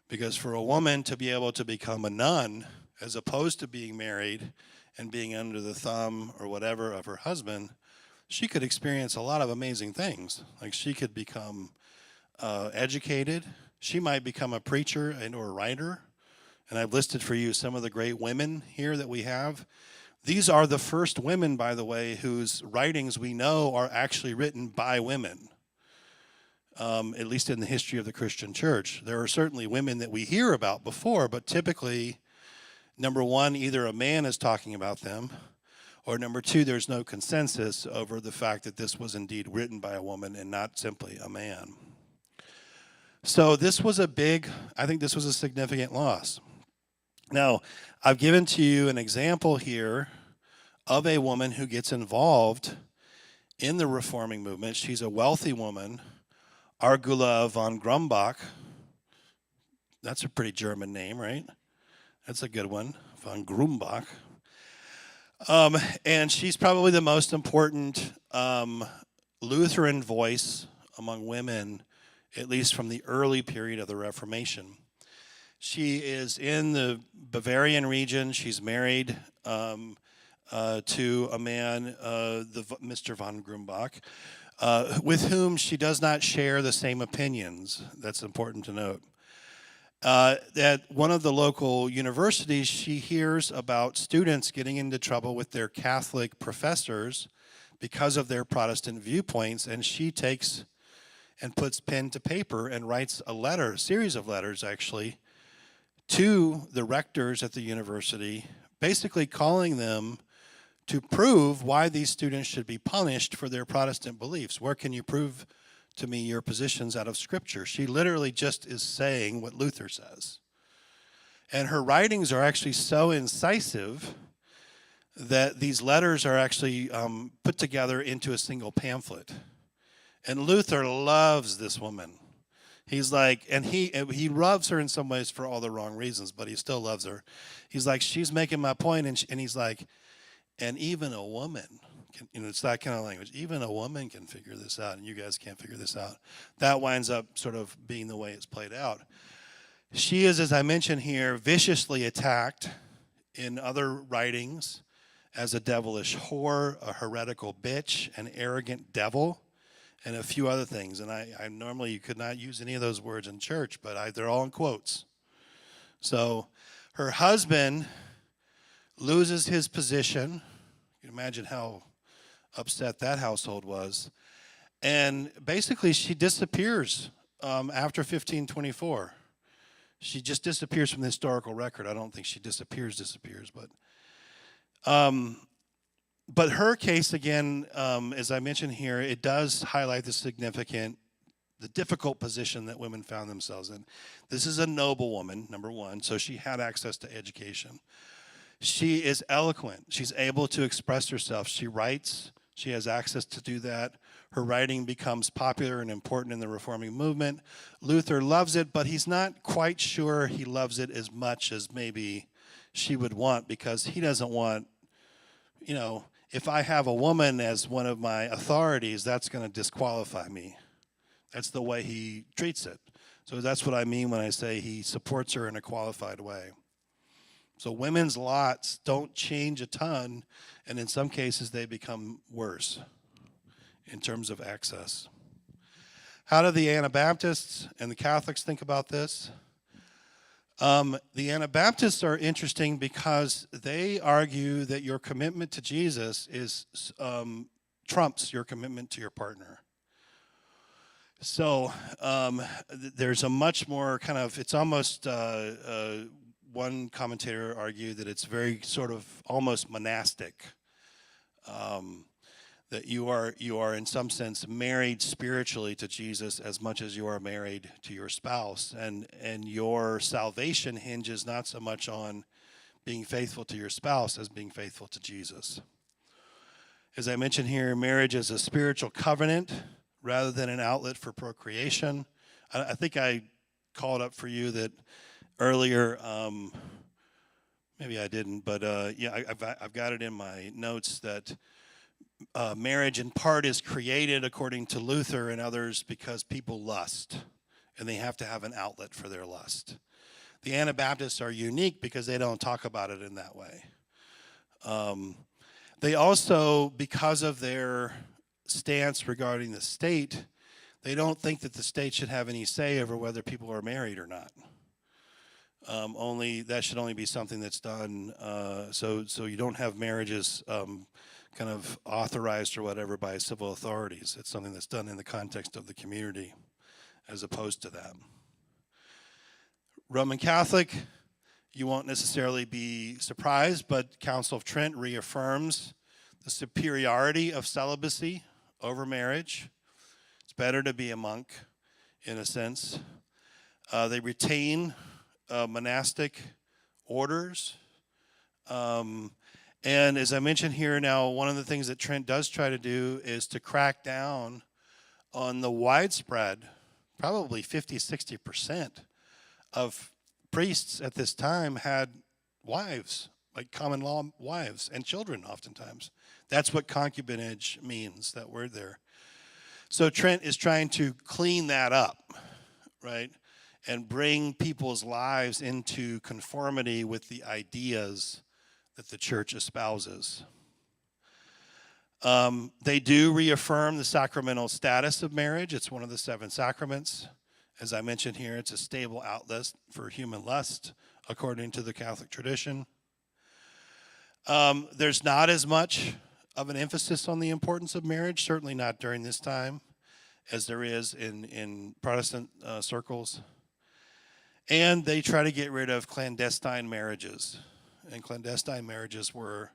Because for a woman to be able to become a nun, as opposed to being married and being under the thumb or whatever of her husband, she could experience a lot of amazing things. Like she could become educated. She might become a preacher and or a writer. And I've listed for you some of the great women here that we have. These are the first women, by the way, whose writings we know are actually written by women. At least in the history of the Christian church. There are certainly women that we hear about before, but typically, number one, either a man is talking about them, or number two, there's no consensus over the fact that this was indeed written by a woman and not simply a man. So this was I think this was a significant loss. Now, I've given to you an example here of a woman who gets involved in the reforming movement. She's a wealthy woman, Argula von Grumbach. That's a pretty German name, right? That's a good one, von Grumbach. And she's probably the most important Lutheran voice among women, at least from the early period of the Reformation. She is in the Bavarian region. She's married to a man, Mr. von Grumbach, with whom she does not share the same opinions. That's important to note. At one of the local universities, she hears about students getting into trouble with their Catholic professors because of their Protestant viewpoints, and she takes and puts pen to paper and writes a series of letters actually, to the rectors at the university, basically calling them to prove why these students should be punished for their Protestant beliefs. Where can you prove to me your positions out of Scripture? She literally just is saying what Luther says. And her writings are actually so incisive that these letters are actually put together into a single pamphlet. And Luther loves this woman. He's like, and he loves her in some ways for all the wrong reasons, but he still loves her. He's like, she's making my point, and he's like, and even a woman, it's that kind of language, even a woman can figure this out, and you guys can't figure this out. That winds up sort of being the way it's played out. She is, as I mentioned here, viciously attacked in other writings as a devilish whore, a heretical bitch, an arrogant devil, and a few other things. And I normally, you could not use any of those words in church, but they're all in quotes. So her husband loses his position. You can imagine how upset that household was. And basically she disappears after 1524. She just disappears from the historical record. I don't think she disappears, but her case, again, as I mentioned here, it does highlight the difficult position that women found themselves in. This is a noble woman, number one, so she had access to education. She is eloquent. She's able to express herself. She writes. She has access to do that. Her writing becomes popular and important in the reforming movement. Luther loves it, but he's not quite sure he loves it as much as maybe she would want, because he doesn't want, if I have a woman as one of my authorities, that's going to disqualify me. That's the way he treats it. So that's what I mean when I say he supports her in a qualified way. So women's lots don't change a ton, and in some cases they become worse in terms of access. How do the Anabaptists and the Catholics think about this? The Anabaptists are interesting because they argue that your commitment to Jesus trumps your commitment to your partner. So there's a much more kind of, it's almost, one commentator argued that it's very sort of almost monastic, that you are in some sense married spiritually to Jesus as much as you are married to your spouse, and your salvation hinges not so much on being faithful to your spouse as being faithful to Jesus. As I mentioned here, marriage is a spiritual covenant rather than an outlet for procreation. I think I called up for you that earlier, maybe I didn't, but yeah, I've got it in my notes that marriage in part is created, according to Luther and others, because people lust, and they have to have an outlet for their lust. The Anabaptists are unique because they don't talk about it in that way. They also, because of their stance regarding the state, they don't think that the state should have any say over whether people are married or not. That should only be something that's done, so you don't have marriages kind of authorized or whatever by civil authorities. It's something that's done in the context of the community as opposed to that. Roman Catholic, you won't necessarily be surprised, but Council of Trent reaffirms the superiority of celibacy over marriage. It's better to be a monk, in a sense. They retain monastic orders. And as I mentioned here now, one of the things that Trent does try to do is to crack down on the widespread, probably 50-60% of priests at this time had wives, like common law wives, and children oftentimes. That's what concubinage means, that word there. So Trent is trying to clean that up, right? And bring people's lives into conformity with the ideas that the church espouses. They do reaffirm the sacramental status of marriage. It's one of the 7 sacraments. As I mentioned here, it's a stable outlet for human lust, according to the Catholic tradition. There's not as much of an emphasis on the importance of marriage, certainly not during this time, as there is in Protestant circles. And they try to get rid of clandestine marriages. And clandestine marriages were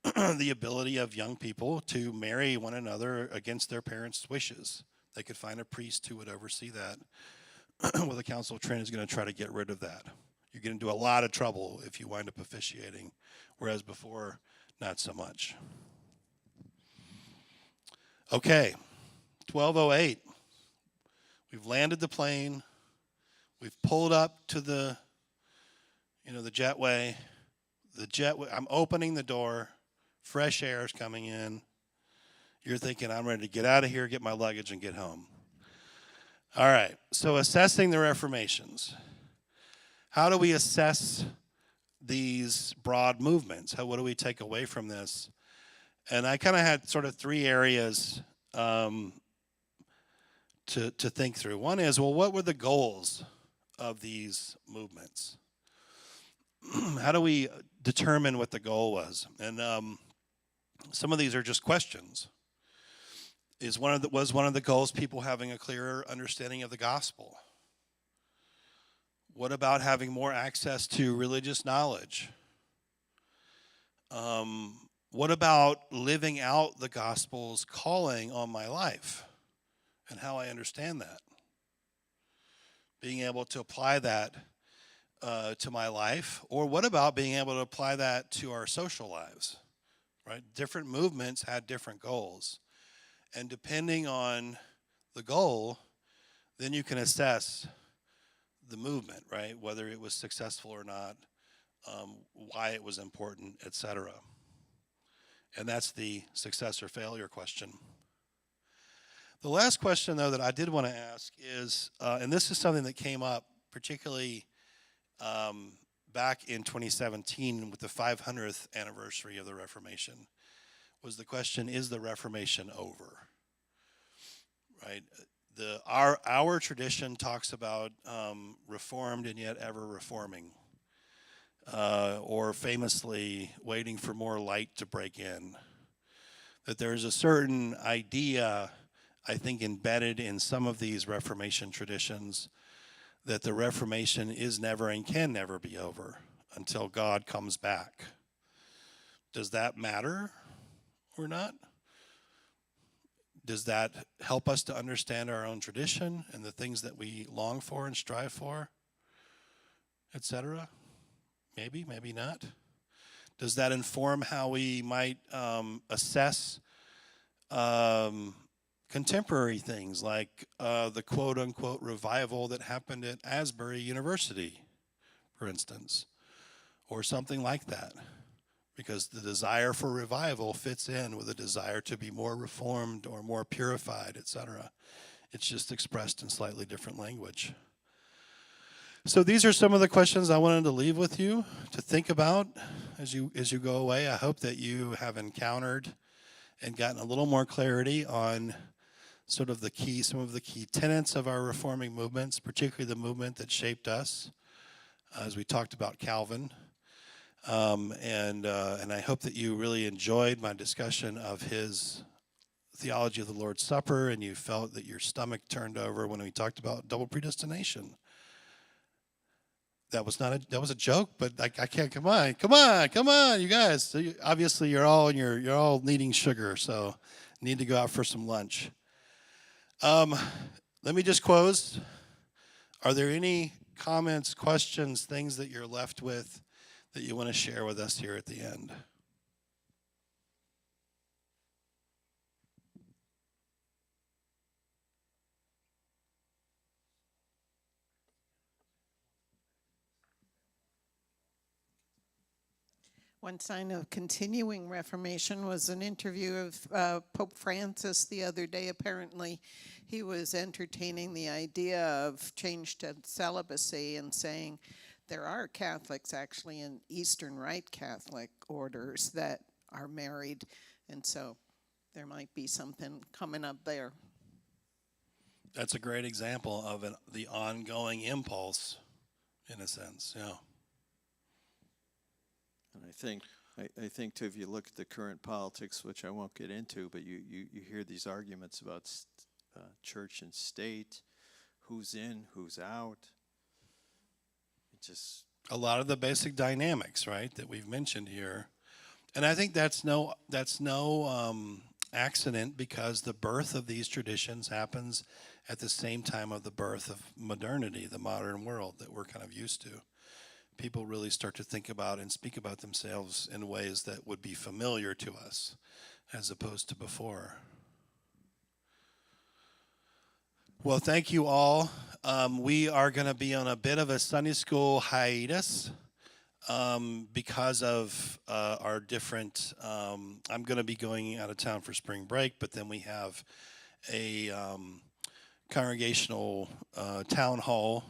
the ability of young people to marry one another against their parents' wishes. They could find a priest who would oversee that. Well, the Council of Trent is going to try to get rid of that. You get into a lot of trouble if you wind up officiating, whereas before, not so much. Okay, 1208. We've landed the plane. We've pulled up to the jetway. I'm opening the door. Fresh air is coming in. You're thinking, I'm ready to get out of here, get my luggage, and get home. All right, so assessing the Reformations. How do we assess these broad movements? What do we take away from this? And I kind of had sort of 3 areas to think through. One is, well, what were the goals of these movements? How do we determine what the goal was? And some of these are just questions. Was one of the goals people having a clearer understanding of the gospel? What about having more access to religious knowledge? What about living out the gospel's calling on my life and how I understand that? Being able to apply that to my life, or what about being able to apply that to our social lives, right? Different movements had different goals. And depending on the goal, then you can assess the movement, right? Whether it was successful or not, why it was important, etc. And that's the success or failure question. The last question, though, that I did want to ask is, and this is something that came up particularly back in 2017 with the 500th anniversary of the Reformation, was the question, is the Reformation over? Right? Our tradition talks about reformed and yet ever reforming, or famously waiting for more light to break in. That there's a certain idea, I think, embedded in some of these Reformation traditions that the Reformation is never and can never be over until God comes back. Does that matter or not? Does that help us to understand our own tradition and the things that we long for and strive for, etc.? Maybe, maybe not. Does that inform how we might assess contemporary things like the quote-unquote revival that happened at Asbury University, for instance, or something like that? Because the desire for revival fits in with a desire to be more reformed or more purified, etc. It's just expressed in slightly different language. So these are some of the questions I wanted to leave with you to think about as you go away. I hope that you have encountered and gotten a little more clarity on sort of some of the key tenets of our reforming movements, particularly the movement that shaped us, as we talked about Calvin. And I hope that you really enjoyed my discussion of his theology of the Lord's Supper, and you felt that your stomach turned over when we talked about double predestination. That was a joke, but I can't. Come on, you guys. So obviously, you're all needing sugar, so need to go out for some lunch. Let me just close. Are there any comments, questions, things that you're left with that you want to share with us here at the end? One sign of continuing Reformation was an interview of Pope Francis the other day. Apparently, he was entertaining the idea of change to celibacy and saying there are Catholics actually in Eastern Rite Catholic orders that are married, and so there might be something coming up there. That's a great example of the ongoing impulse, in a sense, yeah. And I think too, if you look at the current politics, which I won't get into, but you hear these arguments about church and state, who's in, who's out. It just A lot of the basic dynamics, right, that we've mentioned here. And I think that's no accident, because the birth of these traditions happens at the same time of the birth of modernity, the modern world that we're kind of used to. People really start to think about and speak about themselves in ways that would be familiar to us as opposed to before. Well, thank you all. We are going to be on a bit of a Sunday school hiatus because of our different, I'm going to be going out of town for spring break, but then we have a congregational town hall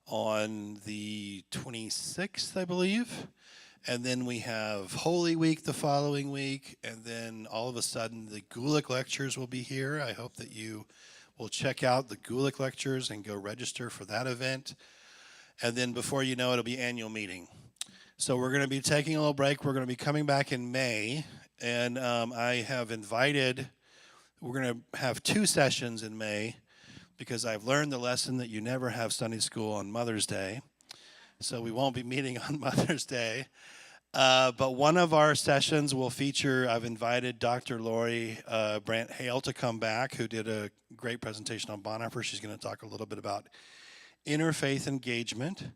on the 26th, I believe. And then we have Holy Week the following week. And then all of a sudden, the Gulick lectures will be here. I hope that you will check out the Gulick lectures and go register for that event. And then before you know it, it'll be annual meeting. So we're going to be taking a little break. We're going to be coming back in May. And I have invited, we're going to have 2 sessions in May, because I've learned the lesson that you never have Sunday school on Mother's Day. So we won't be meeting on Mother's Day. But one of our sessions will feature, I've invited Dr. Lori Brandt Hale to come back, who did a great presentation on Bonhoeffer. She's going to talk a little bit about interfaith engagement.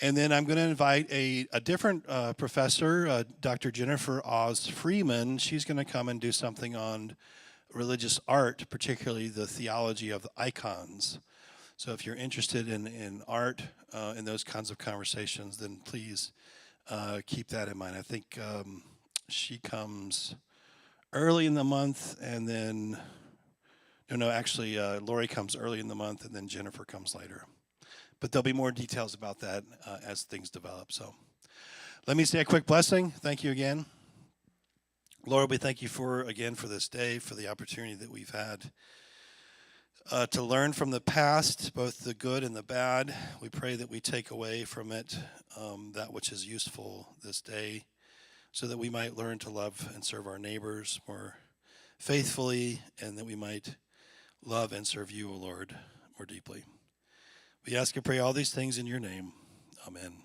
And then I'm going to invite a different professor, Dr. Jennifer Oz Freeman. She's going to come and do something on religious art, particularly the theology of the icons. So if you're interested in art, in those kinds of conversations, then please keep that in mind. I think she comes early in the month, and then, actually Lori comes early in the month, and then Jennifer comes later. But there'll be more details about that as things develop. So let me say a quick blessing. Thank you again. Lord, we thank you for this day, for the opportunity that we've had to learn from the past, both the good and the bad. We pray that we take away from it that which is useful this day, so that we might learn to love and serve our neighbors more faithfully, and that we might love and serve you, O Lord, more deeply. We ask and pray all these things in your name. Amen.